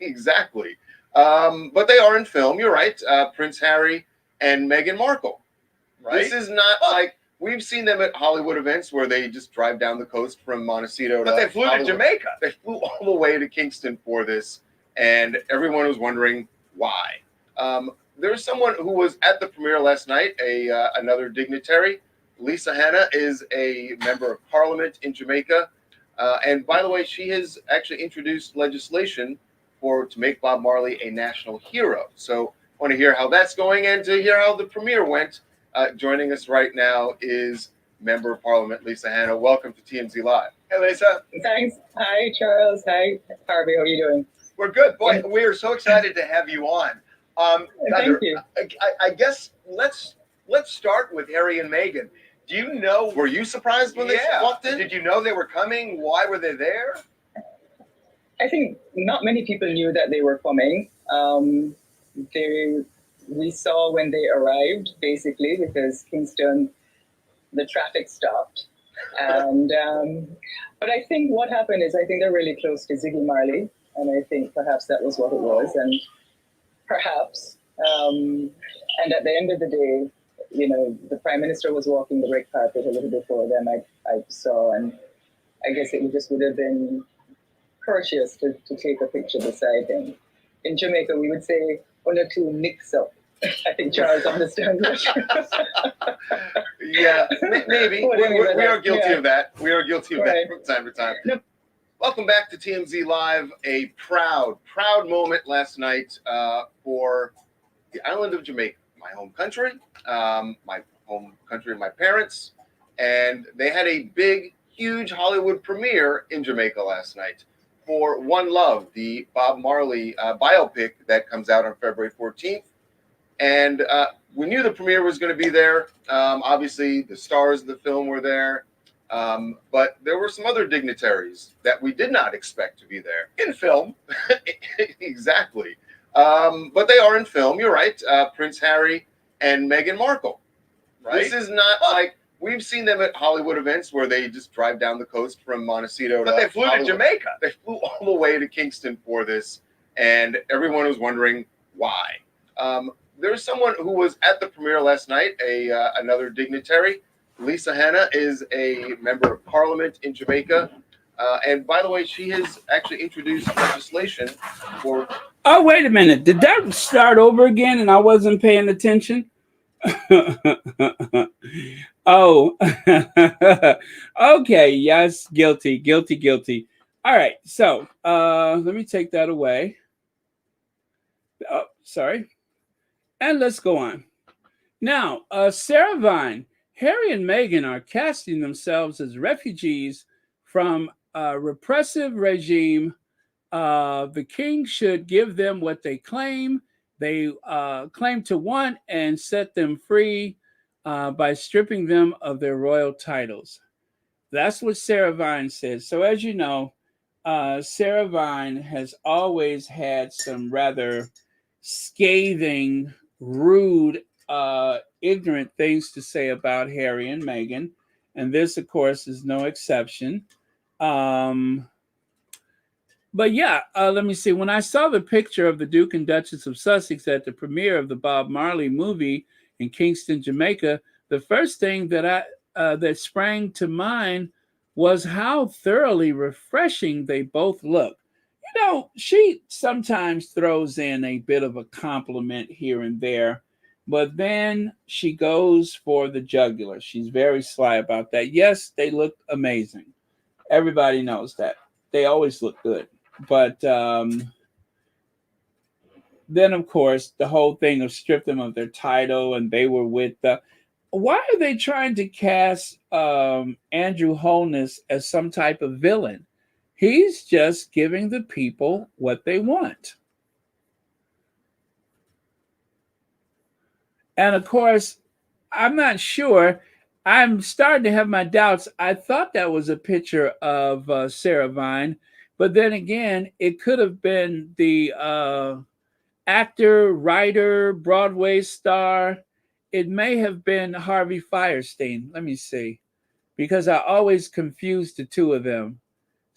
Exactly. But they are in film. You're right. Prince Harry and Meghan Markle. Right. This is not like we've seen them at Hollywood events where they just drive down the coast from Montecito. But they flew Hollywood. To Jamaica. They flew all the way to Kingston for this. And everyone was wondering why. There's someone who was at the premiere last night, another dignitary. Lisa Hanna is a member of parliament in Jamaica. And by the way, she has actually introduced legislation to make Bob Marley a national hero. So I want to hear how that's going and to hear how the premiere went. Joining us right now is Member of Parliament Lisa Hanna. Welcome to TMZ Live. Hey, Lisa. Thanks. Hi, Charles. Hi, Harvey. How are you doing? We're good. Boy, we are so excited to have you on. Thank you. I guess let's start with Harry and Meghan. Do you know? Were you surprised when they walked in? Did you know they were coming? Why were they there? I think not many people knew that they were coming. We saw when they arrived, basically, because Kingston, the traffic stopped. And but I think what happened is I think they're really close to Ziggy Marley. And I think perhaps that was what it was. And perhaps, and at the end of the day, you know, the Prime Minister was walking the red carpet a little before them, I saw, and I guess it just would have been courteous to take a picture beside him. In Jamaica, we would say, one or two mix up. I think Charles understands that. Yeah, maybe. We are guilty of that. We are guilty of that from time to time. No. Welcome back to TMZ Live. A proud moment last night for the island of Jamaica, my home country, of my parents. And they had a big, huge Hollywood premiere in Jamaica last night for One Love, the Bob Marley biopic that comes out on February 14th. And we knew the premiere was going to be there. Obviously, the stars of the film were there. But there were some other dignitaries that we did not expect to be there in film. Exactly. But they are in film. You're right. Prince Harry and Meghan Markle. Right. This is not like we've seen them at Hollywood events where they just drive down the coast from Montecito. But they flew Hollywood. to Jamaica. They flew all the way to Kingston for this, and everyone was wondering why. There's someone who was at the premiere last night, another dignitary. Lisa Hanna is a member of parliament in Jamaica. And by the way, she has actually introduced legislation for... Oh, wait a minute. Did that start over again and I wasn't paying attention? Oh, okay. Yes, guilty. All right. So let me take that away. Oh, sorry. And let's go on. Now, Sarah Vine, Harry and Meghan are casting themselves as refugees from a repressive regime. The king should give them what they claim. They claim to want and set them free by stripping them of their royal titles. That's what Sarah Vine says. So as you know, Sarah Vine has always had some rather scathing, rude, ignorant things to say about Harry and Meghan. And this, of course, is no exception. But yeah, let me see. When I saw the picture of the Duke and Duchess of Sussex at the premiere of the Bob Marley movie in Kingston, Jamaica, the first thing that that sprang to mind was how thoroughly refreshing they both look. You know, she sometimes throws in a bit of a compliment here and there, but then she goes for the jugular. She's very sly about that. Yes, they look amazing. Everybody knows that. They always look good. But then, of course, the whole thing of strip them of their title, and they were with the... Why are they trying to cast Andrew Holness as some type of villain? He's just giving the people what they want. And of course, I'm not sure. I'm starting to have my doubts. I thought that was a picture of Sarah Vine, but then again, it could have been the actor, writer, Broadway star. It may have been Harvey Fierstein. Let me see, because I always confuse the two of them.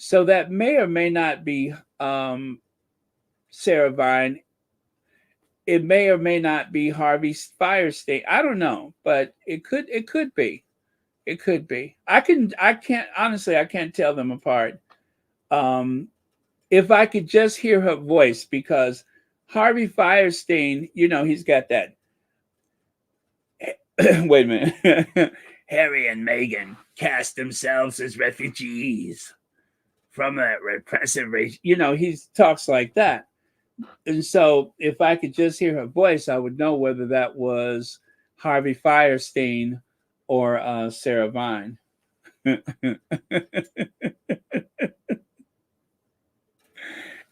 So that may or may not be Sarah Vine. It may or may not be Harvey Fierstein. I don't know, but it could be. It could be. I can't honestly, I can't tell them apart. If I could just hear her voice, because Harvey Fierstein, you know, he's got that. Wait a minute. Harry and Meghan cast themselves as refugees from a repressive regime. You know, he talks like that. And so if I could just hear her voice, I would know whether that was Harvey Fierstein or Sarah Vine.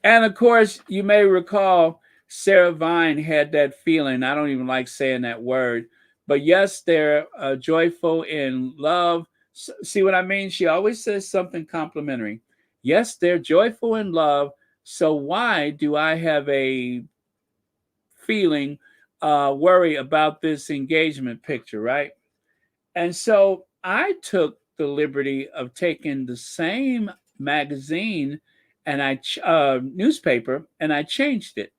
And of course, you may recall Sarah Vine had that feeling. I don't even like saying that word. But yes, they're joyful in love. See what I mean? She always says something complimentary. Yes, they're joyful in love. So why do I have a feeling, worry about this engagement picture, right? And so I took the liberty of taking the same magazine and newspaper, and I changed it.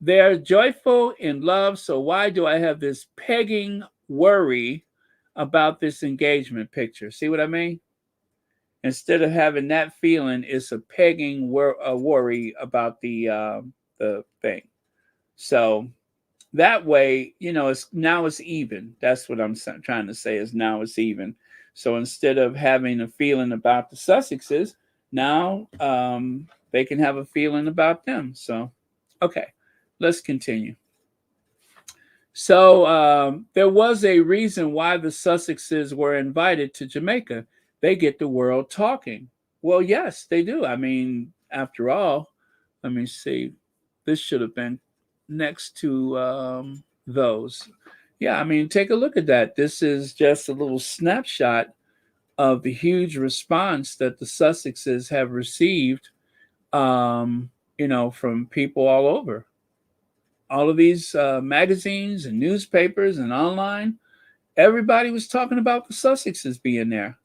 They're joyful in love, so why do I have this pegging worry about this engagement picture? See what I mean? Instead of having that feeling, it's a pegging worry about the thing. So that way, it's even. That's what I'm trying to say is now it's even. So instead of having a feeling about the Sussexes, now they can have a feeling about them. So, okay, let's continue. So there was a reason why the Sussexes were invited to Jamaica. They get the world talking. Well, yes, they do. I mean, after all, let me see. This should have been next to those. Yeah, I mean, take a look at that. This is just a little snapshot of the huge response that the Sussexes have received, from people all over. All of these magazines and newspapers and online, everybody was talking about the Sussexes being there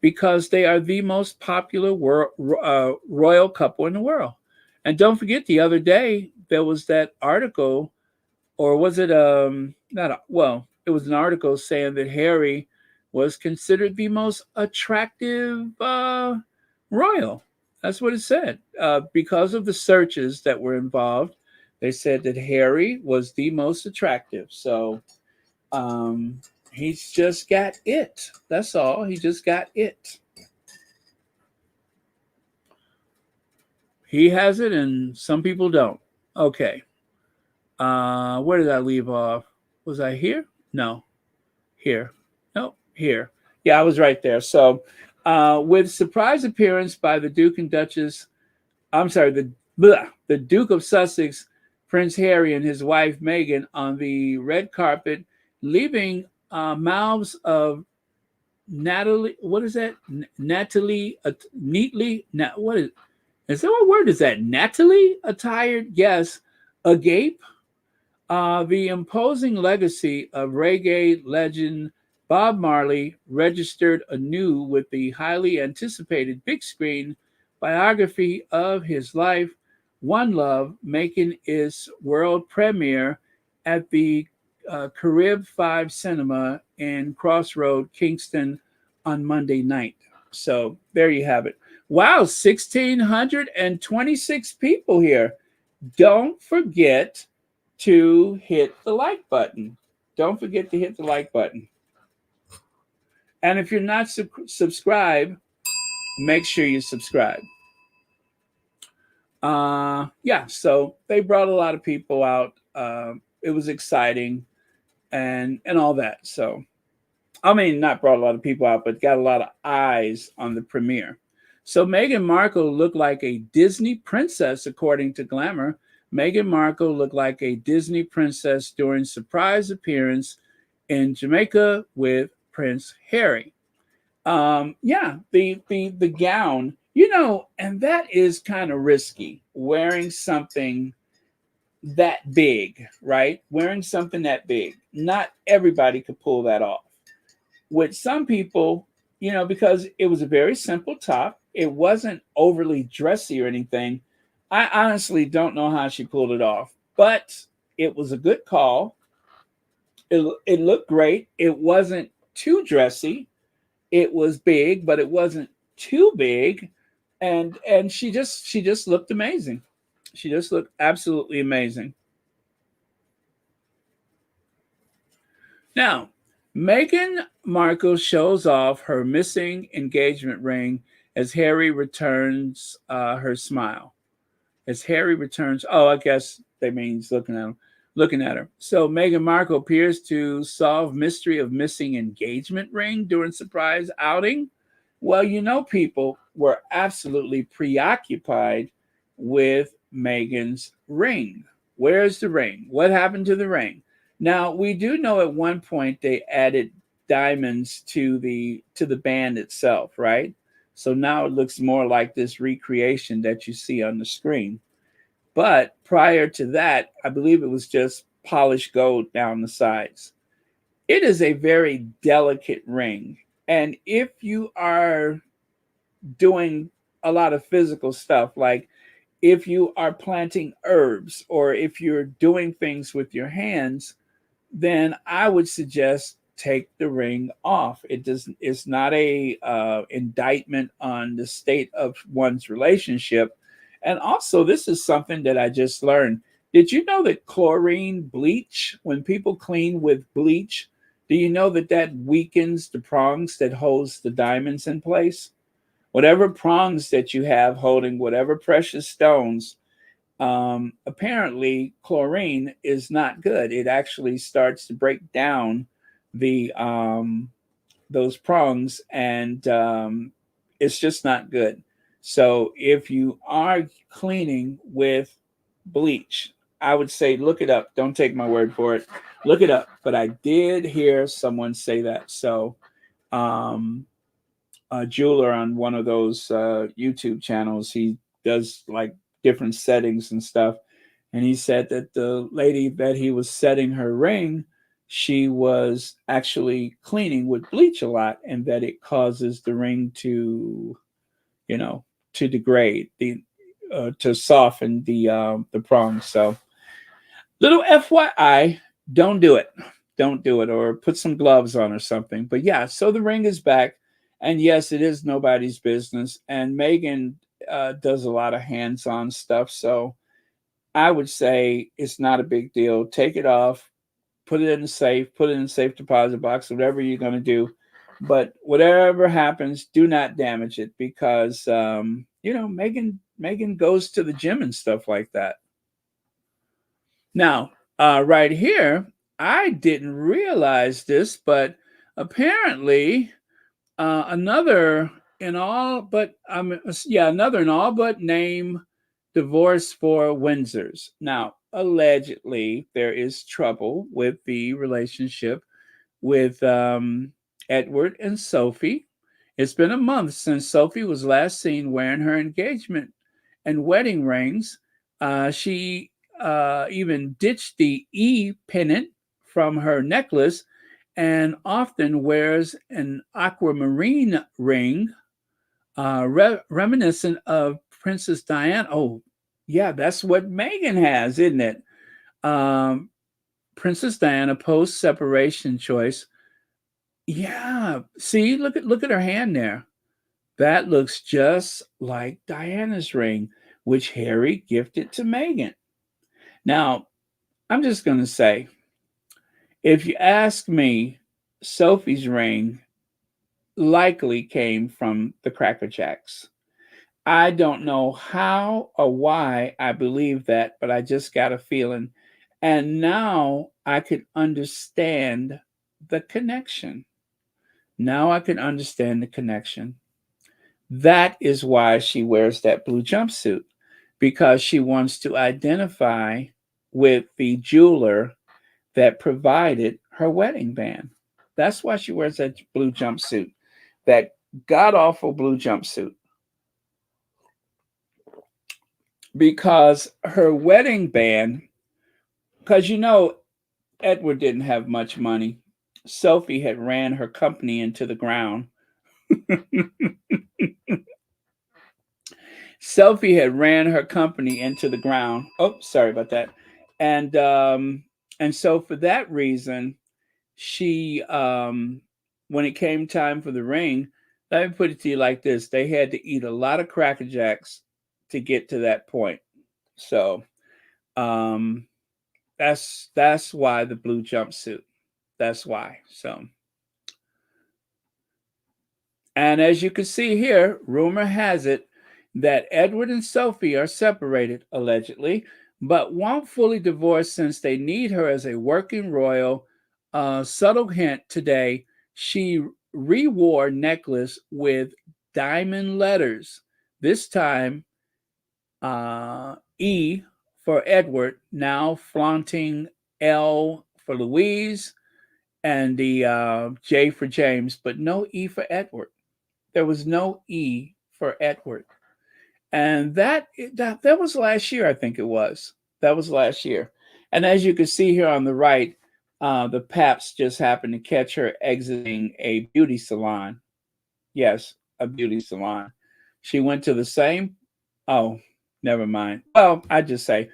because they are the most popular royal couple in the world. And don't forget, the other day there was that article, or was it it was an article saying that Harry was considered the most attractive royal. That's what it said. Because of the searches that were involved, they said that Harry was the most attractive. So he's just got it. That's all. He just got it. He has it, and some people don't. Okay. Where did I leave off? Was I here? No. Here. No, here. Yeah, I was right there. So, with surprise appearance by the Duke and Duchess, the Duke of Sussex, Prince Harry, and his wife Meghan on the red carpet, leaving mouths of Natalie. What is that? Natalie neatly. What is that? What word is that? Natalie attired guests agape. The imposing legacy of reggae legend Bob Marley registered anew with the highly anticipated big screen biography of his life, One Love, making its world premiere at the Carib 5 Cinema in Crossroad, Kingston on Monday night. So there you have it. Wow, 1,626 people here. Don't forget to hit the like button. Don't forget to hit the like button. And if you're not subscribed, make sure you subscribe. So they brought a lot of people out. It was exciting and all that. So, I mean, not brought a lot of people out, but got a lot of eyes on the premiere. So Meghan Markle looked like a Disney princess, according to Glamour. Meghan Markle looked like a Disney princess during surprise appearance in Jamaica with Prince Harry. The gown, and that is kind of risky, wearing something that big, right? Wearing something that big. Not everybody could pull that off. With some people, because it was a very simple top, it wasn't overly dressy or anything. I honestly don't know how she pulled it off, but it was a good call. It looked great. It wasn't too dressy. It was big, but it wasn't too big. And she just looked amazing. She just looked absolutely amazing. Now, Meghan Markle shows off her missing engagement ring as Harry returns her smile. As Harry returns, I guess that means looking at her. So Meghan Markle appears to solve mystery of missing engagement ring during surprise outing. Well, people were absolutely preoccupied with Meghan's ring. Where's the ring? What happened to the ring? Now, we do know at one point they added diamonds to the band itself, right? So now it looks more like this recreation that you see on the screen. But prior to that, I believe it was just polished gold down the sides. It is a very delicate ring. And if you are doing a lot of physical stuff. Like if you are planting herbs or if you're doing things with your hands, then I would suggest take the ring off. It doesn't. It's not a indictment on the state of one's relationship. And also, this is something that I just learned. Did you know that chlorine bleach, when people clean with bleach, do you know that that weakens the prongs that holds the diamonds in place? Whatever prongs that you have holding whatever precious stones, apparently chlorine is not good. It actually starts to break down the those prongs, and it's just not good. So if you are cleaning with bleach, I would say look it up. Don't take my word for it. Look it up. But I did hear someone say that. So um, a jeweler on one of those YouTube channels, he does like different settings and stuff. And he said that the lady that he was setting her ring, she was actually cleaning with bleach a lot, and that it causes the ring to, you know, to degrade, the to soften the prongs. So little FYI, don't do it. Don't do it, or put some gloves on or something. But yeah, so the ring is back. And yes, it is nobody's business. And Meghan does a lot of hands on stuff. So I would say it's not a big deal. Take it off, put it in the safe, put it in the safe deposit box, whatever you're going to do. But whatever happens, do not damage it because, you know, Meghan goes to the gym and stuff like that. Now, right here, I didn't realize this, but apparently another in all but another in all but name divorce for Windsors. Now, allegedly, there is trouble with the relationship with Edward and Sophie. It's been a month since Sophie was last seen wearing her engagement and wedding rings. She even ditched the E pennant from her necklace and often wears an aquamarine ring reminiscent of Princess Diana. Oh, yeah, that's what Meghan has, isn't it? Um, Princess Diana post separation choice. Yeah, see, look at her hand there. That looks just like Diana's ring, which Harry gifted to Meghan. Now, I'm just going to say, if you ask me, Sophie's ring likely came from the Cracker Jacks. I don't know how or why I believe that, but I just got a feeling. And now I can understand the connection. Now I can understand the connection. That is why she wears that blue jumpsuit, because she wants to identify with the jeweler that provided her wedding band. That's why she wears that blue jumpsuit, that god awful blue jumpsuit. Because her wedding band, because you know, Edward didn't have much money. Sophie had ran her company into the ground. Sophie had ran her company into the ground. Oh, sorry about that. And so for that reason, she when it came time for the ring, let me put it to you like this: they had to eat a lot of Cracker Jacks to get to that point. So um that's why the blue jumpsuit. That's why. So, and as you can see here, rumor has it that Edward and Sophie are separated, allegedly, but won't fully divorce since they need her as a working royal. Subtle hint today, she re-wore necklace with diamond letters. This time, E for Edward, now flaunting L for Louise and the J for James, but no E for Edward. There was no E for Edward. And that was last year, I think it was. That was last year. And as you can see here on the right, the Paps just happened to catch her exiting a beauty salon. Yes, a beauty salon. She went to the same. Oh, never mind. Well, I just say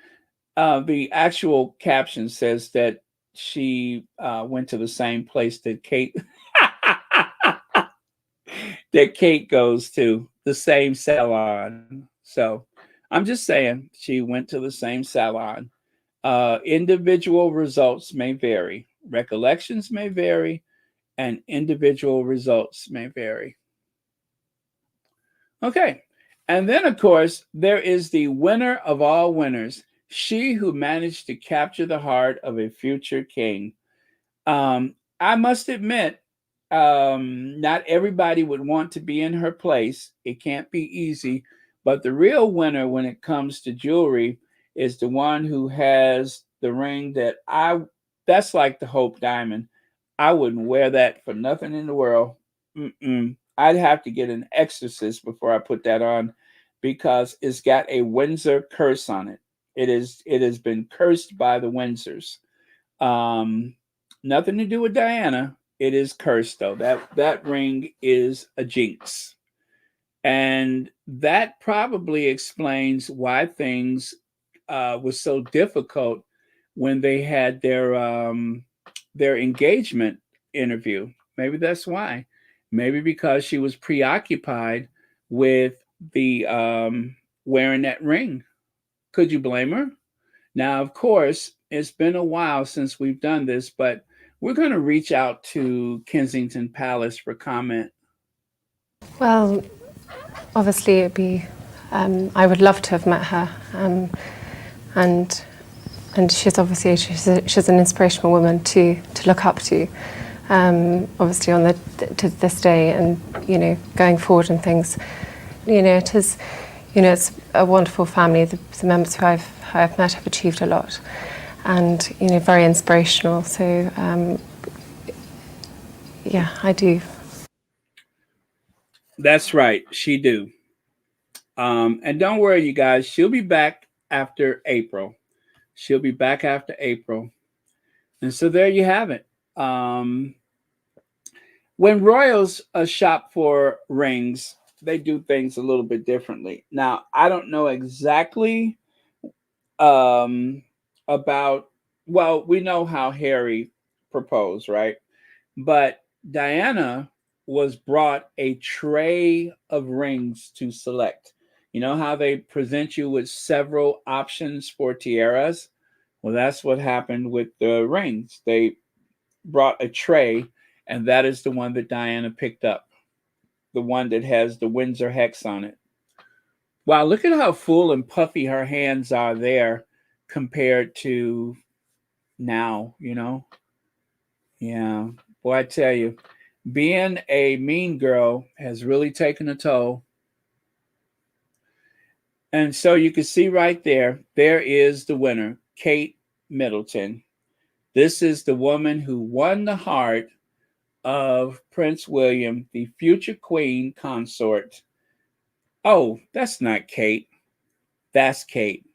the actual caption says that she went to the same place that Kate that Kate goes to, the same salon. So I'm just saying she went to the same salon. Individual results may vary. Recollections may vary, and individual results may vary. Okay. And then, of course, there is the winner of all winners, she who managed to capture the heart of a future king. I must admit, not everybody would want to be in her place. It can't be easy. But the real winner when it comes to jewelry is the one who has the ring that's like the Hope Diamond. I wouldn't wear that for nothing in the world. I'd have to get an exorcist before I put that on because it's got a Windsor curse on it. It has been cursed by the Windsors. Nothing to do with Diana. It is cursed though. That ring is a jinx. And that probably explains why things was so difficult when they had their engagement interview. Maybe that's why. Maybe because she was preoccupied with the wearing that ring. Could you blame her? Now, of course, it's been a while since we've done this, but we're going to reach out to Kensington Palace for comment. Well, obviously, it'd be. I would love to have met her, and she's obviously she's an inspirational woman to look up to. Obviously, to this day, and going forward and things, it is, it's a wonderful family. The members who I've met have achieved a lot, and very inspirational. So, yeah, I do. That's right, she do. And don't worry, you guys, she'll be back after April. She'll be back after April. And so there you have it. When royals shop for rings, they do things a little bit differently. Now, I don't know exactly about, well, we know how Harry proposed, right? But Diana was brought a tray of rings to select. You know how they present you with several options for tiaras? Well, that's what happened with the rings. They brought a tray, and that is the one that Diana picked up, the one that has the Windsor hex on it. Wow, look at how full and puffy her hands are there compared to now, Yeah, boy, I tell you, being a mean girl has really taken a toll. And so you can see right there is the winner, Kate Middleton. This is the woman who won the heart of Prince William, the future queen consort. Oh, that's not Kate. That's Kate.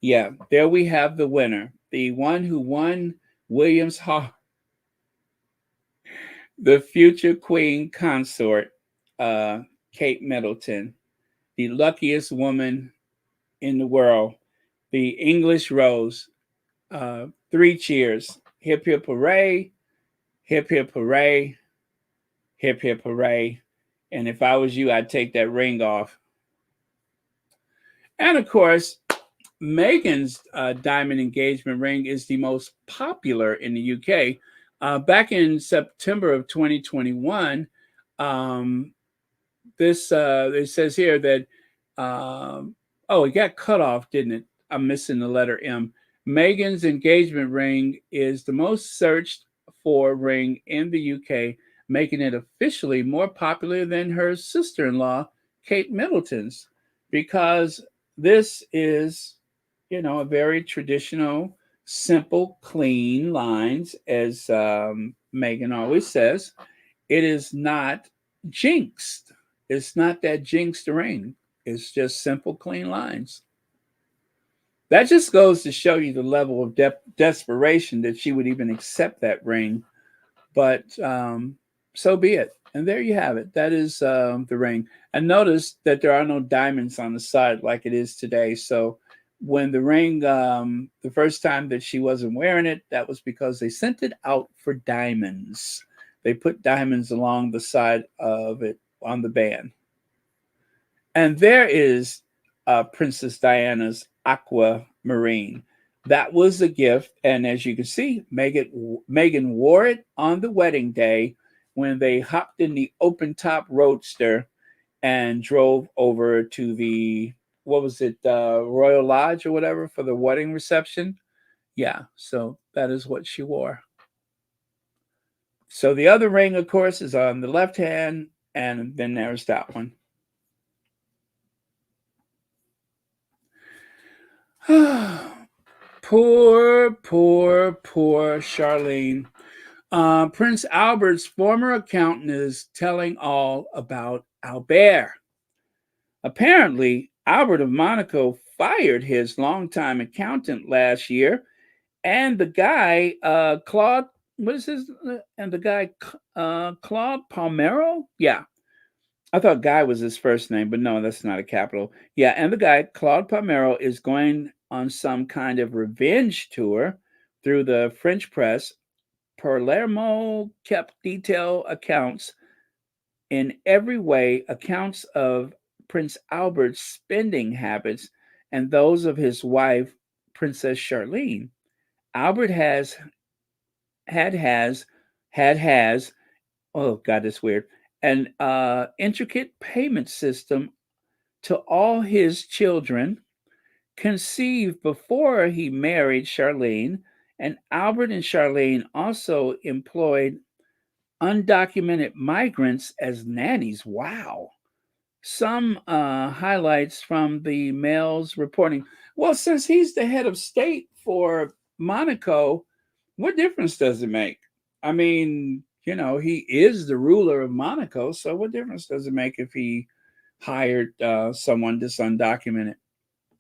Yeah, there we have the winner, the one who won William's heart, the future queen consort, Kate Middleton, the luckiest woman in the world, the English rose. 3 cheers. Hip, hip, hooray. Hip, hip, hooray. Hip, hip, hooray. And if I was you, I'd take that ring off. And of course, Meghan's diamond engagement ring is the most popular in the UK. Back in September of 2021, it says here that, it got cut off, didn't it? I'm missing the letter M. Meghan's engagement ring is the most searched for ring in the UK, making it officially more popular than her sister-in-law, Kate Middleton's, because this is, a very traditional, simple, clean lines, as Meghan always says. It is not jinxed. It's not that jinxed ring. It's just simple, clean lines. That just goes to show you the level of desperation that she would even accept that ring. But so be it. And there you have it. That is the ring. And notice that there are no diamonds on the side like it is today. So when the ring, the first time that she wasn't wearing it, that was because they sent it out for diamonds. They put diamonds along the side of it on the band. And there is Princess Diana's aquamarine. That was a gift. And as you can see, Meghan wore it on the wedding day when they hopped in the open top roadster and drove over to the, what was it, Royal Lodge or whatever for the wedding reception. Yeah, so that is what she wore. So the other ring, of course, is on the left hand, and then there's that one. Poor Charlene. Prince Albert's former accountant is telling all about Albert. Apparently, Albert of Monaco fired his longtime accountant last year, and the guy, Claude, what is his, and the guy, Claude Palmero? Yeah. I thought Guy was his first name, but no, that's not a capital. Yeah, and the guy, Claude Palmero, is going on some kind of revenge tour through the French press. Palermo kept detailed accounts in every way, accounts of Prince Albert's spending habits and those of his wife, Princess Charlene. Albert has, oh God, that's weird, an intricate payment system to all his children, conceived before he married Charlene, and Albert and Charlene also employed undocumented migrants as nannies. Wow. Some highlights from the Mail's reporting. Well, since he's the head of state for Monaco, what difference does it make? I mean, you know, he is the ruler of Monaco, so what difference does it make if he hired someone that's undocumented?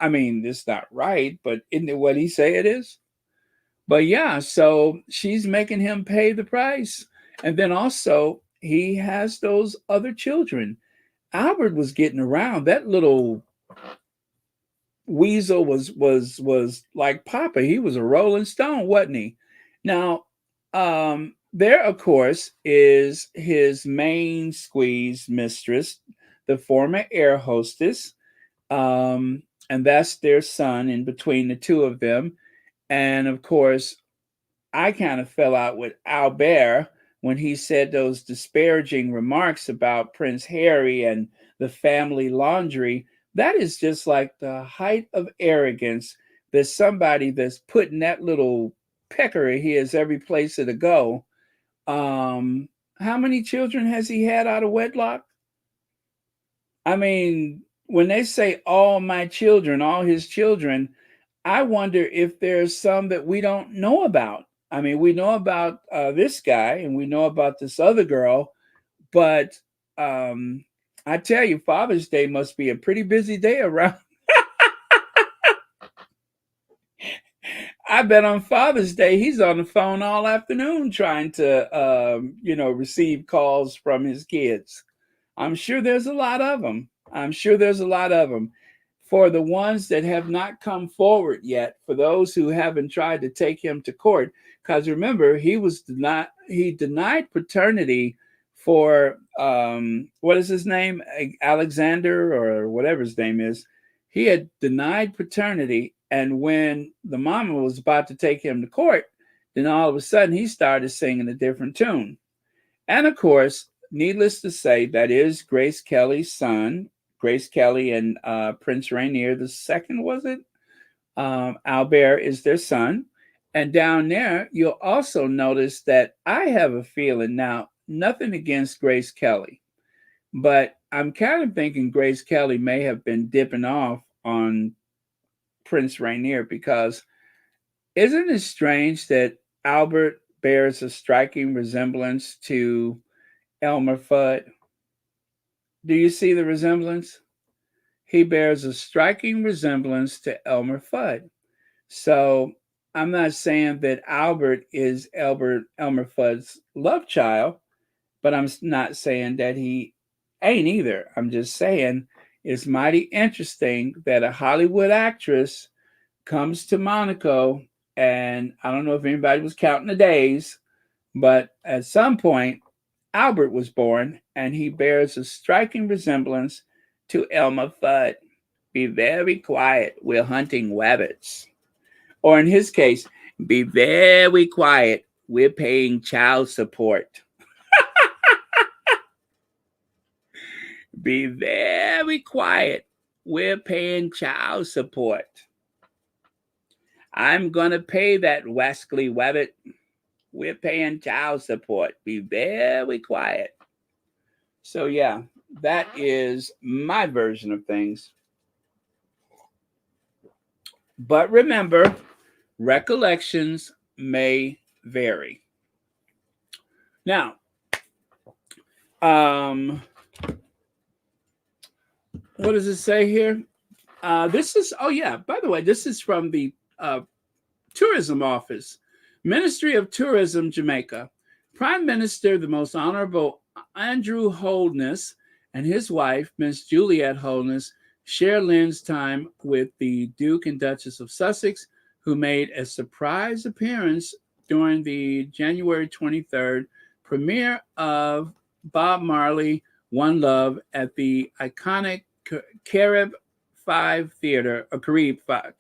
I mean, it's not right, but isn't it what he say it is? But yeah, so she's making him pay the price. And then also he has those other children. Albert was getting around. That little weasel was like Papa. He was a rolling stone, wasn't he? Now, there of course is his main squeeze mistress, the former air hostess, and that's their son in between the two of them. And of course, I kind of fell out with Albert when he said those disparaging remarks about Prince Harry and the family laundry. That is just like the height of arrogance. There's somebody that's putting that little pecker of his every place to go. How many children has he had out of wedlock? I mean, when they say all my children, all his children, I wonder if there's some that we don't know about. I mean, we know about this guy and we know about this other girl, but I tell you, Father's Day must be a pretty busy day around. I bet on Father's Day he's on the phone all afternoon trying to, receive calls from his kids. I'm sure there's a lot of them. For the ones that have not come forward yet, for those who haven't tried to take him to court, because remember, he denied paternity for what is his name? Alexander or whatever his name is. He had denied paternity, and when the mama was about to take him to court, then all of a sudden he started singing a different tune. And of course, needless to say, that is Grace Kelly's son. Grace Kelly and Prince Rainier II, was it? Albert is their son. And down there, you'll also notice that I have a feeling now, nothing against Grace Kelly, but I'm kind of thinking Grace Kelly may have been dipping off on Prince Rainier, because isn't it strange that Albert bears a striking resemblance to Elmer Fudd? Do you see the resemblance? He bears a striking resemblance to Elmer Fudd. So I'm not saying that Albert is Elmer Fudd's love child. but I'm not saying that he ain't either. I'm just saying it's mighty interesting that a Hollywood actress comes to Monaco, and I don't know if anybody was counting the days, but at some point, Albert was born, and he bears a striking resemblance to Elmer Fudd. Be very quiet, we're hunting rabbits. Or in his case, be very quiet, we're paying child support. Be very quiet, we're paying child support. I'm going to pay that rascally rabbit. We're paying child support. Be very quiet. So, yeah, that is my version of things. But remember, recollections may vary. Now, what does it say here? This is, oh yeah, by the way, this is from the Tourism Office, Ministry of Tourism, Jamaica. Prime Minister, the Most Honorable Andrew Holness, and his wife, Miss Juliet Holness, share Lynn's time with the Duke and Duchess of Sussex, who made a surprise appearance during the January 23rd premiere of Bob Marley, One Love at the iconic Carib 5 Theater, or Carib 5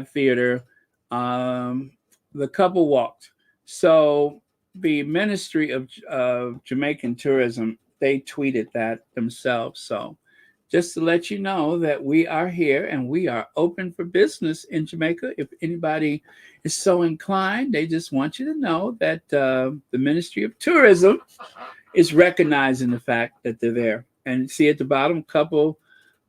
Theater. The couple walked. So the Ministry of Jamaican Tourism, they tweeted that themselves. So just to let you know that we are here and we are open for business in Jamaica. If anybody is so inclined, they just want you to know that the Ministry of Tourism is recognizing the fact that they're there. And see at the bottom, couple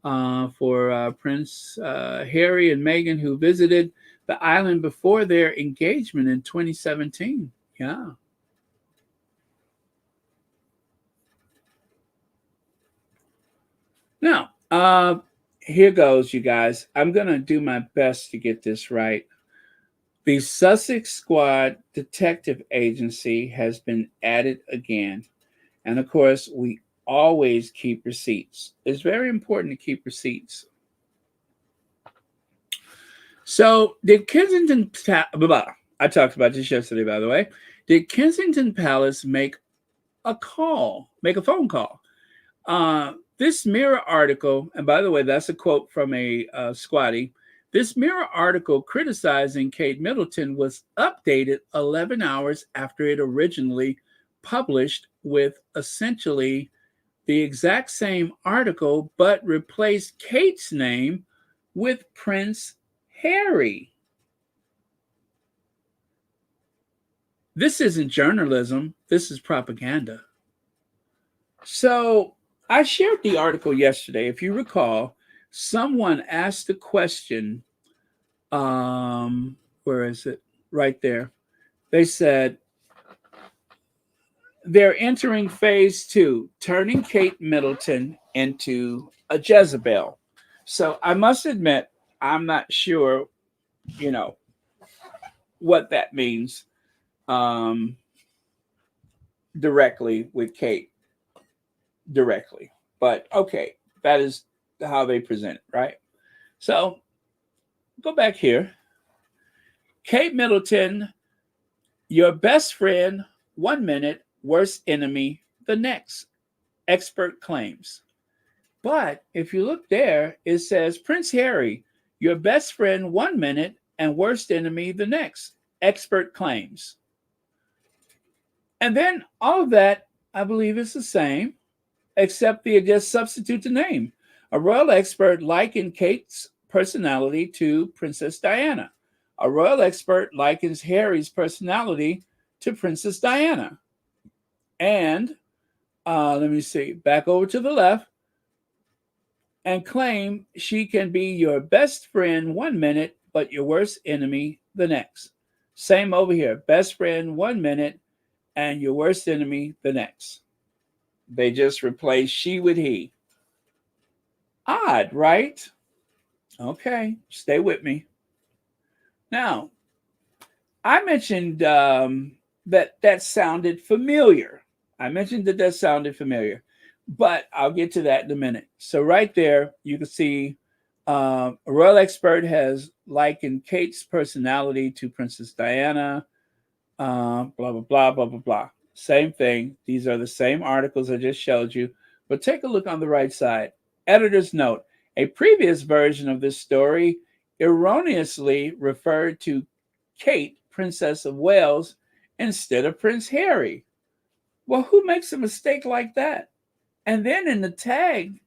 for Prince Harry and Meghan, who visited the island before their engagement in 2017. Yeah. Now, here goes, you guys. I'm going to do my best to get this right. The Sussex Squad Detective Agency has been added again. And of course, we always keep receipts. It's very important to keep receipts. So did Kensington, I talked about this yesterday, by the way. Did Kensington Palace make a phone call? This Mirror article, and by the way, that's a quote from a squatty. This Mirror article criticizing Kate Middleton was updated 11 hours after it originally published, with essentially the exact same article, but replaced Kate's name with Prince Harry. This isn't journalism. This is propaganda. So I shared the article yesterday. If you recall, someone asked the question, where is it? Right there. They said, they're entering phase 2, turning Kate Middleton into a Jezebel. So I must admit, I'm not sure, what that means directly with Kate. Directly. But okay, that is how they present it, right? So go back here. Kate Middleton, your best friend 1 minute, worst enemy the next, expert claims. But if you look there, it says Prince Harry, your best friend 1 minute and worst enemy the next, expert claims. And then all of that, I believe, is the same, except they just substitute the name. A royal expert likened Kate's personality to Princess Diana. A royal expert likens Harry's personality to Princess Diana. And let me see, back over to the left, and claim she can be your best friend 1 minute, but your worst enemy the next. Same over here, best friend 1 minute and your worst enemy the next. They just replace she with he. Odd, right? Okay, stay with me. Now, I mentioned that sounded familiar. I mentioned that sounded familiar, but I'll get to that in a minute. So right there, you can see a royal expert has likened Kate's personality to Princess Diana. Blah blah blah blah blah blah. Same thing. These are the same articles I just showed you. But take a look on the right side. Editor's note: a previous version of this story erroneously referred to Kate, Princess of Wales, instead of Prince Harry. Well, who makes a mistake like that? And then in the tag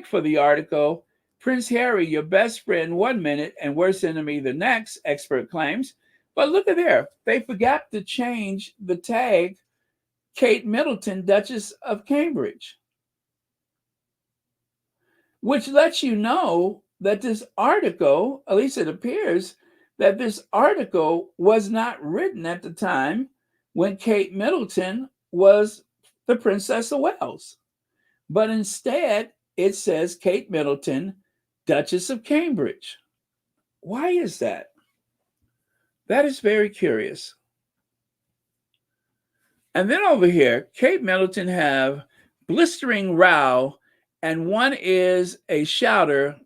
for the article, Prince Harry, your best friend 1 minute and worst enemy the next, expert claims. But look at there. They forgot to change the tag, Kate Middleton, Duchess of Cambridge, which lets you know that this article, at least it appears, that this article was not written at the time when Kate Middleton was the Princess of Wales. But instead, it says Kate Middleton, Duchess of Cambridge. Why is that? That is very curious. And then over here, Kate Middleton have blistering row, and one is a shouter,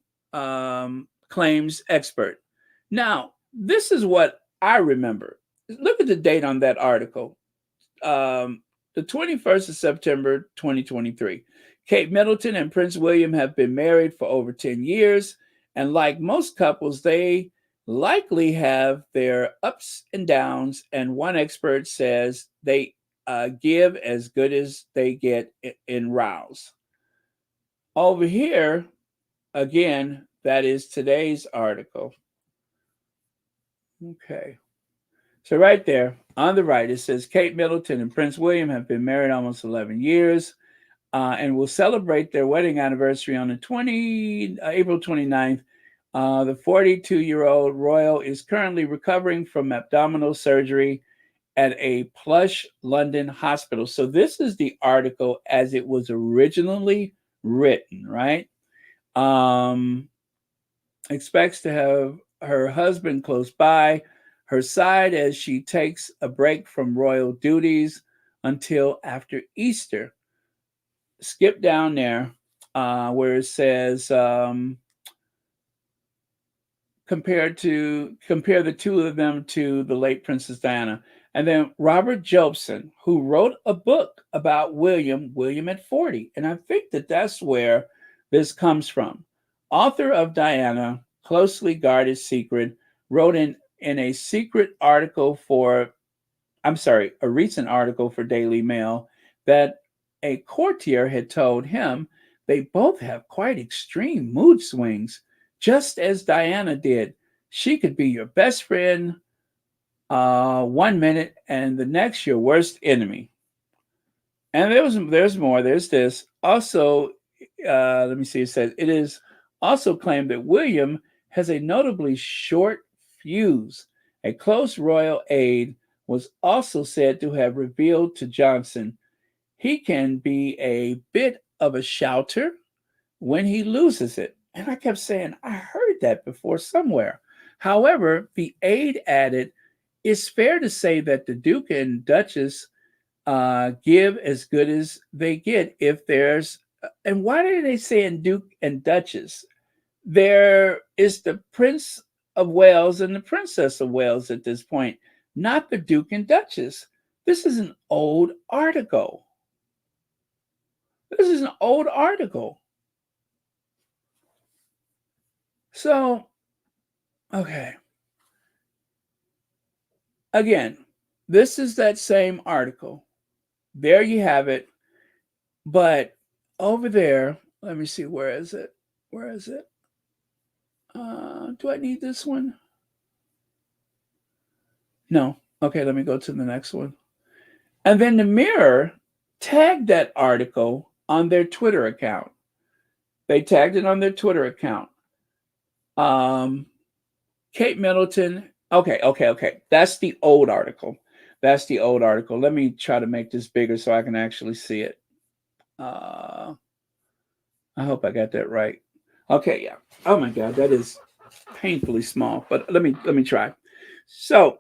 claims expert. Now, this is what I remember. Look at the date on that article. The 21st of September, 2023. Kate Middleton and Prince William have been married for over 10 years. And like most couples, they likely have their ups and downs. And one expert says they give as good as they get in rows. Over here, again, that is today's article. Okay. So right there on the right, it says Kate Middleton and Prince William have been married almost 11 years and will celebrate their wedding anniversary on the April 29th. The 42-year-old royal is currently recovering from abdominal surgery at a plush London hospital. So this is the article as it was originally written, right? Expects to have her husband close by her side as she takes a break from royal duties until after Easter. Skip down there where it says compare the two of them to the late Princess Diana. And then Robert Jobson, who wrote a book about William at 40. And I think that that's where this comes from. Author of Diana, Closely Guarded Secret, wrote in a recent article for Daily Mail that a courtier had told him they both have quite extreme mood swings, just as Diana did. She could be your best friend 1 minute and the next your worst enemy. And there's more. There's this. Also, let me see. It says it is also claimed that William has a notably short fuse. A close royal aide was also said to have revealed to Johnson he can be a bit of a shouter when he loses it. And I kept saying, I heard that before somewhere. However, the aide added, it's fair to say that the Duke and Duchess give as good as they get if there's, and why are they saying Duke and Duchess? There is the Prince of Wales and the Princess of Wales at this point, not the Duke and Duchess. This is an old article. So, okay. Again, this is that same article. There you have it. But over there, let me see, where is it? Do I need this one? No. Okay, let me go to the next one. And then the Mirror tagged that article on their Twitter account. They tagged it on their Twitter account. Kate Middleton. Okay. That's the old article. Let me try to make this bigger so I can actually see it. I hope I got that right. Okay, yeah. Oh my God, that is painfully small. But let me try. So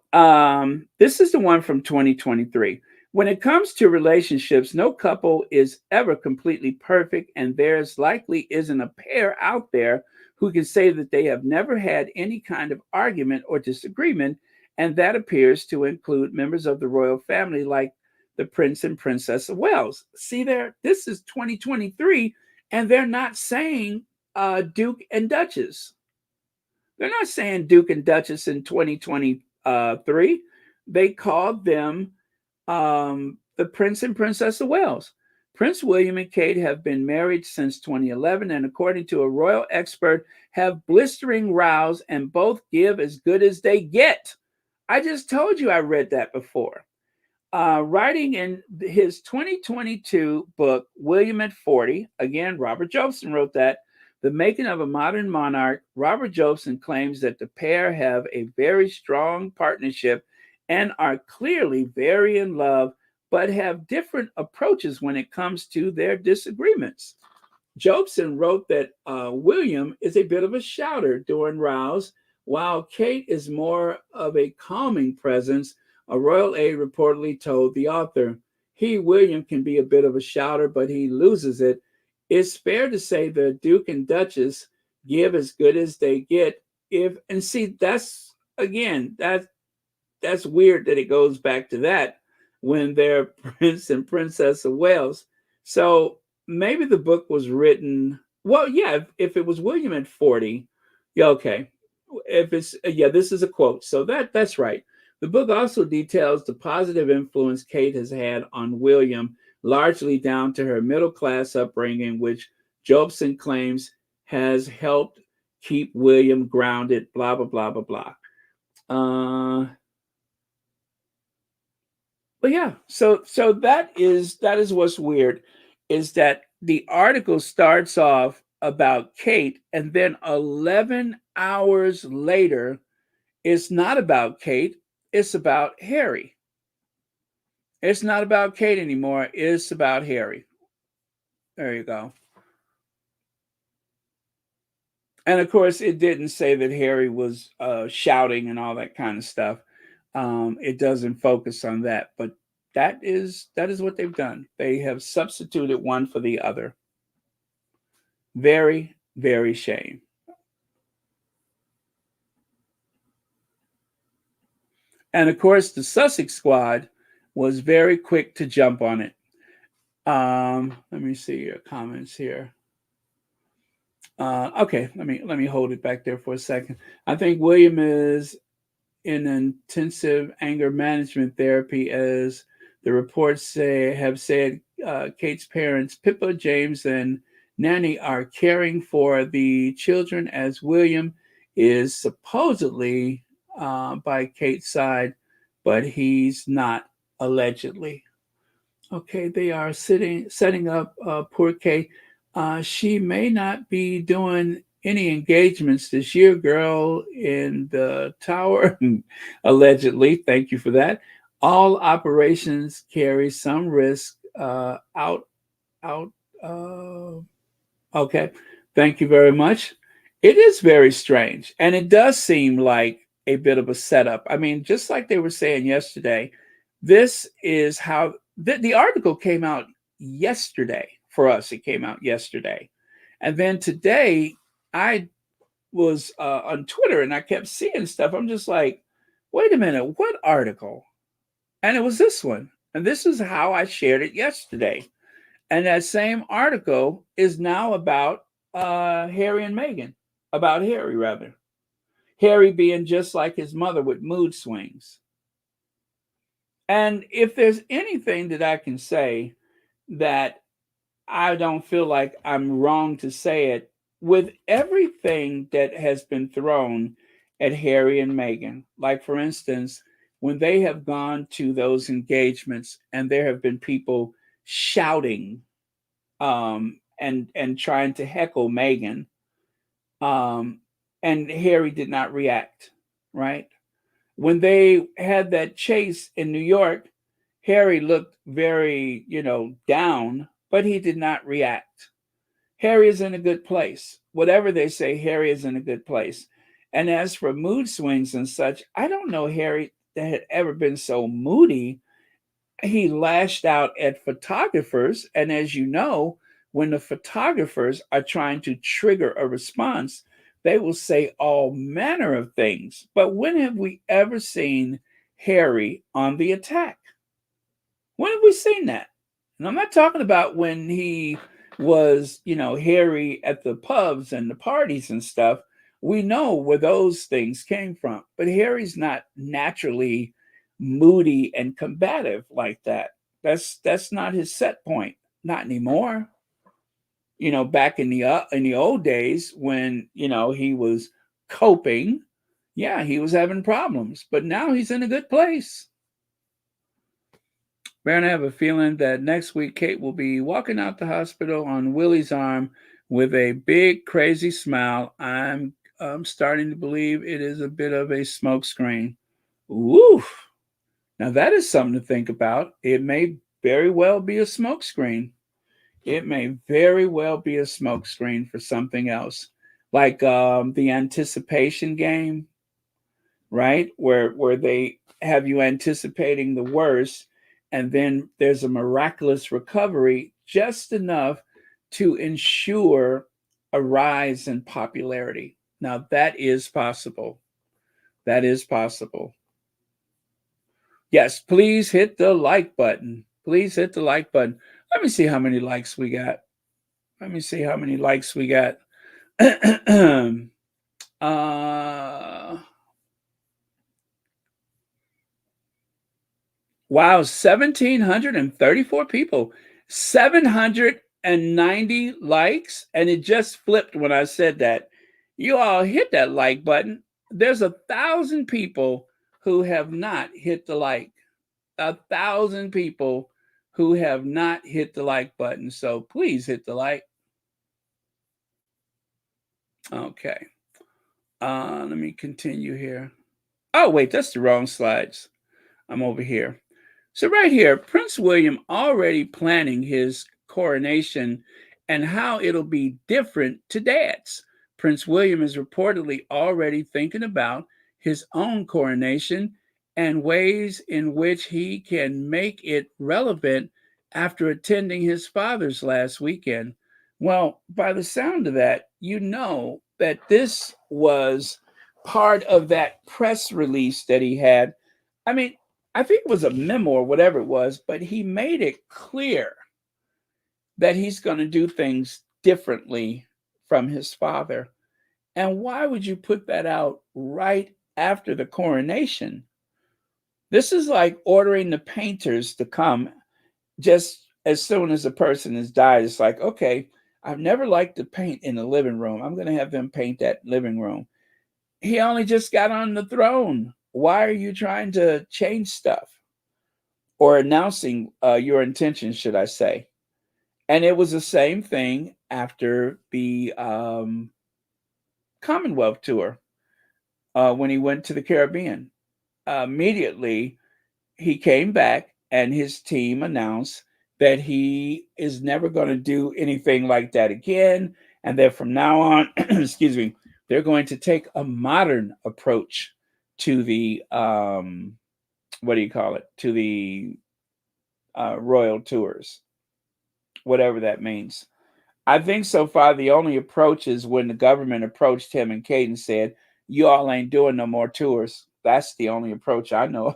this is the one from 2023. When it comes to relationships, no couple is ever completely perfect, and there's likely isn't a pair out there who can say that they have never had any kind of argument or disagreement, and that appears to include members of the royal family like the Prince and Princess of Wales. See there, this is 2023, and they're not saying Duke and Duchess. They're not saying Duke and Duchess in 2023. They called them the Prince and Princess of Wales. Prince William and Kate have been married since 2011, and according to a royal expert, have blistering rows and both give as good as they get. I just told you I read that before. Writing in his 2022 book, William at 40, again, Robert Jobson wrote that, The Making of a Modern Monarch, Robert Jobson claims that the pair have a very strong partnership and are clearly very in love, but have different approaches when it comes to their disagreements. Jobson wrote that William is a bit of a shouter during rows, while Kate is more of a calming presence. A royal aide reportedly told the author, William, can be a bit of a shouter, but he loses it. It's fair to say the Duke and Duchess give as good as they get. That's again, that's weird that it goes back to that when they're Prince and Princess of Wales. So maybe the book was written, well, yeah, if it was William at 40, yeah, okay. If it's, yeah, this is a quote. So that's right. The book also details the positive influence Kate has had on William, largely down to her middle-class upbringing, which Jobson claims has helped keep William grounded, blah, blah, blah, blah, blah. But yeah, so that is what's weird, is that the article starts off about Kate, and then 11 hours later, it's not about Kate, it's about Harry. It's not about Kate anymore, it's about Harry. There you go. And of course, it didn't say that Harry was shouting and all that kind of stuff. It doesn't focus on that, but that is what they've done. They have substituted one for the other. Very, very shame. And of course, the Sussex Squad was very quick to jump on it. Let me see your comments here. Okay, let me hold it back there for a second. I think William is in intensive anger management therapy, as the reports have said. Kate's parents, Pippa, James, and Nanny, are caring for the children, as William is supposedly by Kate's side, but he's not, allegedly. Okay, they are setting up poor Kate. She may not be doing any engagements this year, girl, in the tower, allegedly. Thank you for that. All operations carry some risk. Okay, thank you very much. It is very strange, and it does seem like a bit of a setup. I mean, just like they were saying yesterday, this is how the article came out yesterday. For us, it came out yesterday. And then today, I was on Twitter and I kept seeing stuff. I'm just like, wait a minute, what article? And it was this one. And this is how I shared it yesterday. And that same article is now about Harry and Meghan, about Harry, rather. Harry being just like his mother with mood swings. And if there's anything that I can say that I don't feel like I'm wrong to say it, with everything that has been thrown at Harry and Meghan, like for instance, when they have gone to those engagements and there have been people shouting and trying to heckle Meghan, and Harry did not react, right? When they had that chase in New York, Harry looked very, down, but he did not react. Harry is in a good place. Whatever they say, Harry is in a good place. And as for mood swings and such, I don't know Harry that had ever been so moody. He lashed out at photographers. And as you know, when the photographers are trying to trigger a response, they will say all manner of things. But when have we ever seen Harry on the attack? When have we seen that? And I'm not talking about when he was, Harry at the pubs and the parties and stuff. We know where those things came from. But Harry's not naturally moody and combative like that. That's not his set point. Not anymore. Back in the old days when, he was coping, yeah, he was having problems. But now he's in a good place. Baron, I have a feeling that next week Kate will be walking out the hospital on Willie's arm with a big, crazy smile. I'm starting to believe it is a bit of a smokescreen. Woo! Now that is something to think about. It may very well be a smokescreen. It may very well be a smokescreen for something else, like the anticipation game, right? Where they have you anticipating the worst, and then there's a miraculous recovery just enough to ensure a rise in popularity. Now, that is possible. That is possible. Yes, please hit the like button. Please hit the like button. Let me see how many likes we got. Let me see how many likes we got. Wow, 1,734 people, 790 likes, and it just flipped when I said that. You all hit that like button. There's 1,000 people who have not hit the like. 1,000 people who have not hit the like button. So please hit the like. Okay. Let me continue here. Oh, wait, that's the wrong slides. I'm over here. So right here, Prince William already planning his coronation and how it'll be different to Dad's. Prince William is reportedly already thinking about his own coronation and ways in which he can make it relevant after attending his father's last weekend. Well, by the sound of that, you know that this was part of that press release that he had. I mean, I think it was a memo or whatever it was, but he made it clear that he's going to do things differently from his father. And why would you put that out right after the coronation? This is like ordering the painters to come just as soon as a person has died. It's like, okay, I've never liked to paint in the living room. I'm going to have them paint that living room. He only just got on the throne. Why are you trying to change stuff? Or announcing your intentions, should I say. And it was the same thing after the Commonwealth tour when he went to the Caribbean. Immediately, he came back and his team announced that he is never going to do anything like that again. And that from now on, excuse me, they're going to take a modern approach to the, to the royal tours, whatever that means. I think so far the only approach is when the government approached him and Kate and said, you all ain't doing no more tours. That's the only approach I know.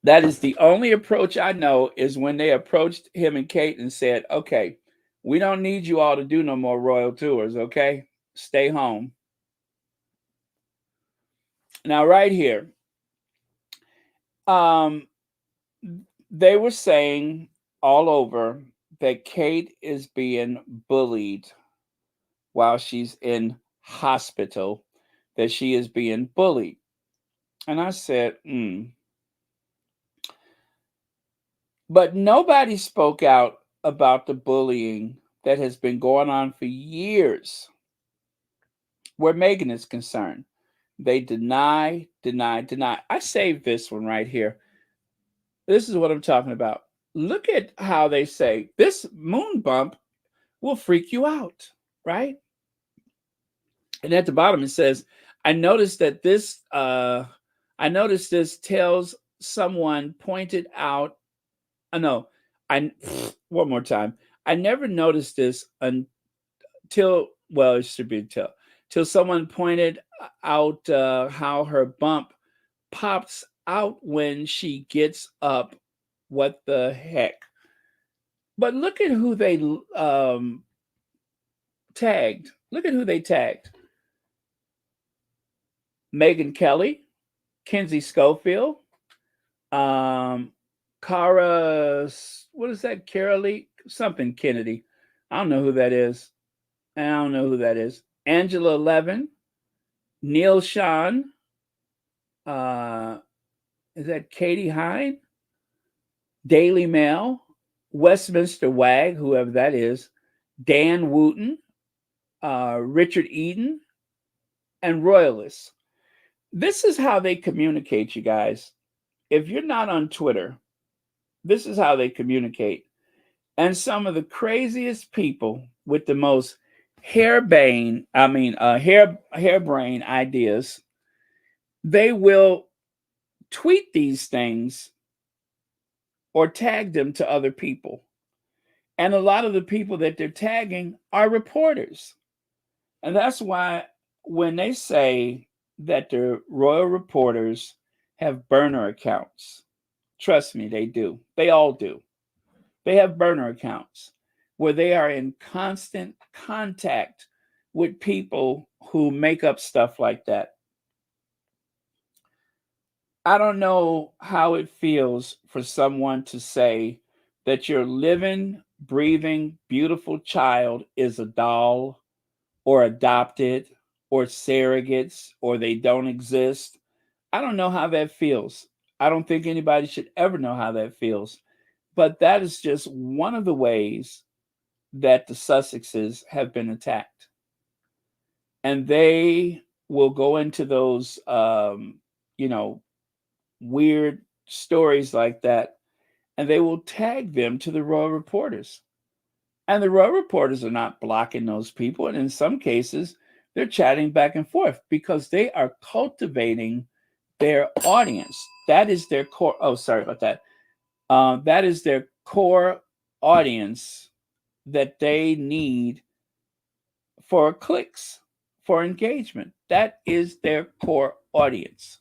That is the only approach I know, is when they approached him and Kate and said, okay, we don't need you all to do no more royal tours, okay? Stay home. Now, right here, they were saying all over that Kate is being bullied while she's in hospital, that she is being bullied. And I said, But nobody spoke out about the bullying that has been going on for years where Meghan is concerned. They deny. I saved this one right here. This is what I'm talking about. Look at how they say this moon bump will freak you out, right? And at the bottom it says, I noticed this tells someone pointed out. No, I one more time. I never noticed this until, well, it should be till someone pointed out how her bump pops out when she gets up. What the heck? But look at who they tagged. Look at who they tagged. Meghan Kelly, Kinsey Schofield, Cara, what is that? Carolee something Kennedy. I don't know who that is. Angela Levin, Neil Sean, is that Katie Hine? Daily Mail, Westminster Wag, whoever that is, Dan Wooten, Richard Eden, and Royalists. This is how they communicate, you guys. If you're not on Twitter, this is how they communicate. And some of the craziest people with the most harebrained ideas, they will tweet these things or tag them to other people. And a lot of the people that they're tagging are reporters. And that's why when they say that the royal reporters have burner accounts, trust me, they do. They all do. They have burner accounts where they are in constant contact with people who make up stuff like that. I don't know how it feels for someone to say that your living, breathing, beautiful child is a doll or adopted or surrogates or they don't exist. I don't know how that feels. I don't think anybody should ever know how that feels. But that is just one of the ways that the Sussexes have been attacked. And they will go into those, weird stories like that, and they will tag them to the royal reporters. And the royal reporters are not blocking those people. And in some cases, they're chatting back and forth because they are cultivating their audience. That is their core. Oh, sorry about that. That is their core audience that they need for clicks, for engagement. That is their core audience.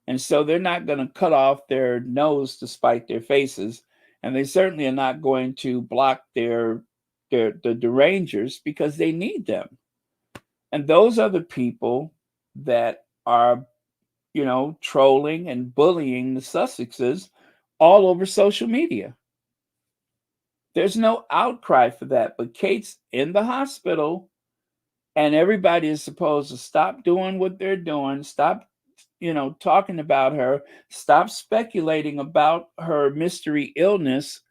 And so they're not going to cut off their nose to spite their faces. And they certainly are not going to block the derangers because they need them. And those are the people that are, trolling and bullying the Sussexes all over social media. There's no outcry for that. But Kate's in the hospital and everybody is supposed to stop doing what they're doing, stop talking about her, stop speculating about her mystery illness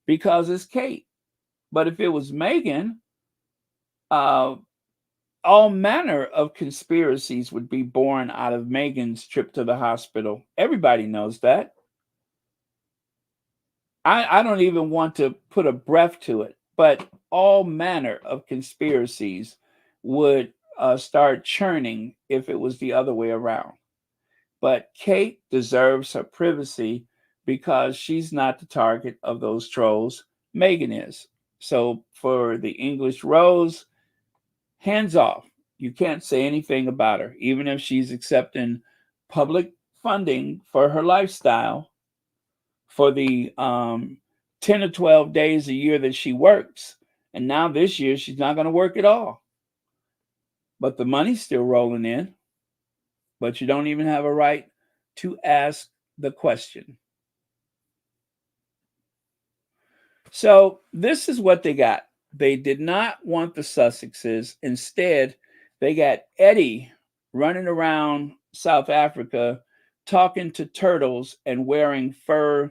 because it's Kate. But if it was Meghan, all manner of conspiracies would be born out of Meghan's trip to the hospital. Everybody knows that. I don't even want to put a breath to it, but all manner of conspiracies would start churning if it was the other way around. But Kate deserves her privacy because she's not the target of those trolls. Meghan is. So for the English Rose, hands off. You can't say anything about her, even if she's accepting public funding for her lifestyle for the 10 or 12 days a year that she works. And now this year, she's not going to work at all. But the money's still rolling in. But you don't even have a right to ask the question. So this is what they got. They did not want the Sussexes. Instead, they got Eddie running around South Africa talking to turtles and wearing fur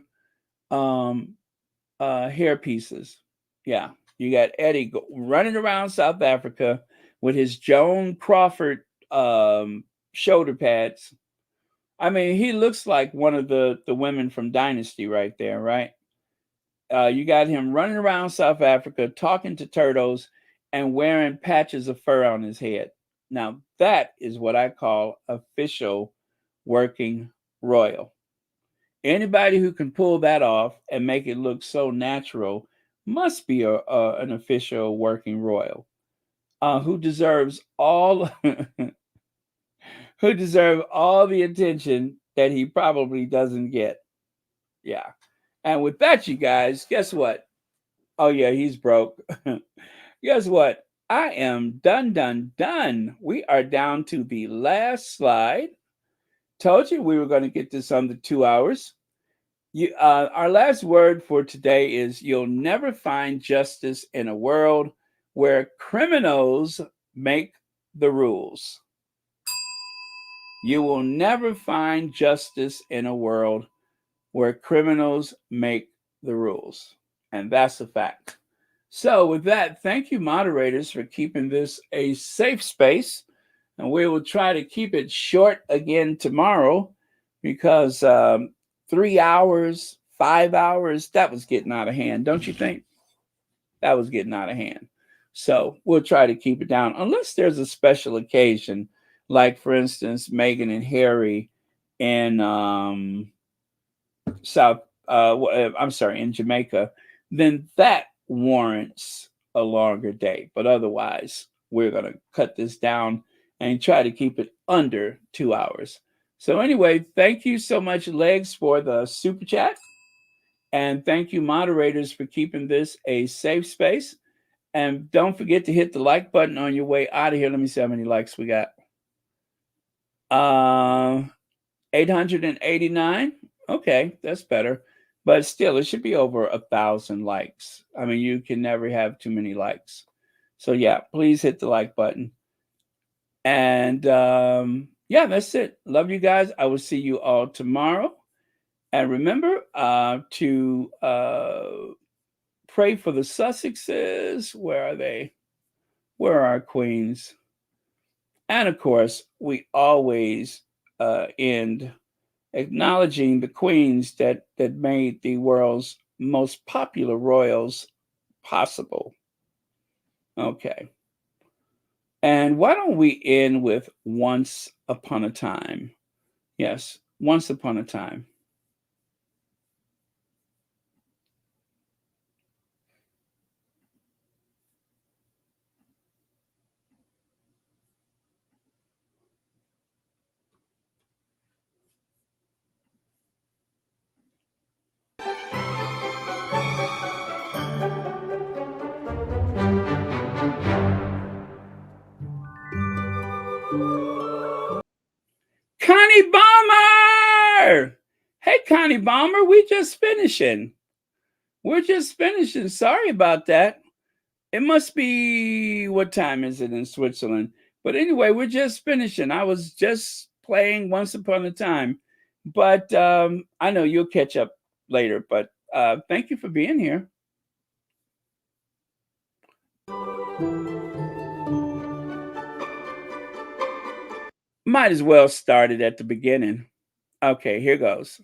hair pieces. Yeah, you got Eddie running around South Africa with his Joan Crawford shoulder pads. I mean, he looks like one of the women from Dynasty right there, right? You got him running around South Africa talking to turtles, and wearing patches of fur on his head. Now, that is what I call official working royal. Anybody who can pull that off and make it look so natural must be an official working royal who deserves all who deserve all the attention that he probably doesn't get. Yeah. And with that, you guys, guess what? Oh yeah, he's broke. Guess what? I am done. We are down to the last slide. Told you we were going to get this under 2 hours. Our last word for today is you'll never find justice in a world where criminals make the rules. You will never find justice in a world where criminals make the rules. And that's a fact. So with that, thank you, moderators, for keeping this a safe space. And we will try to keep it short again tomorrow because 3 hours, 5 hours, that was getting out of hand, don't you think? That was getting out of hand. So we'll try to keep it down unless there's a special occasion, like, for instance, Meghan and Harry in in Jamaica, then that warrants a longer day. But otherwise, we're going to cut this down and try to keep it under 2 hours. So anyway, thank you so much, Legs, for the super chat. And thank you, moderators, for keeping this a safe space. And don't forget to hit the like button on your way out of here. Let me see how many likes we got. 889. Okay, that's better. But still, it should be over 1,000 likes. I mean, you can never have too many likes. So yeah, please hit the like button. And yeah, that's it. Love you guys. I will see you all tomorrow. And remember to pray for the Sussexes. Where are they? Where are our queens? And of course, we always end acknowledging the queens that made the world's most popular royals possible. Okay. And why don't we end with Once Upon a Time? Yes, Once Upon a Time. Connie Bomber! Hey, Connie Bomber, we're just finishing. Sorry about that. It must be, what time is it in Switzerland? But anyway, we're just finishing. I was just playing Once Upon a Time. But I know you'll catch up later. But thank you for being here. Might as well start it at the beginning. Okay, here goes.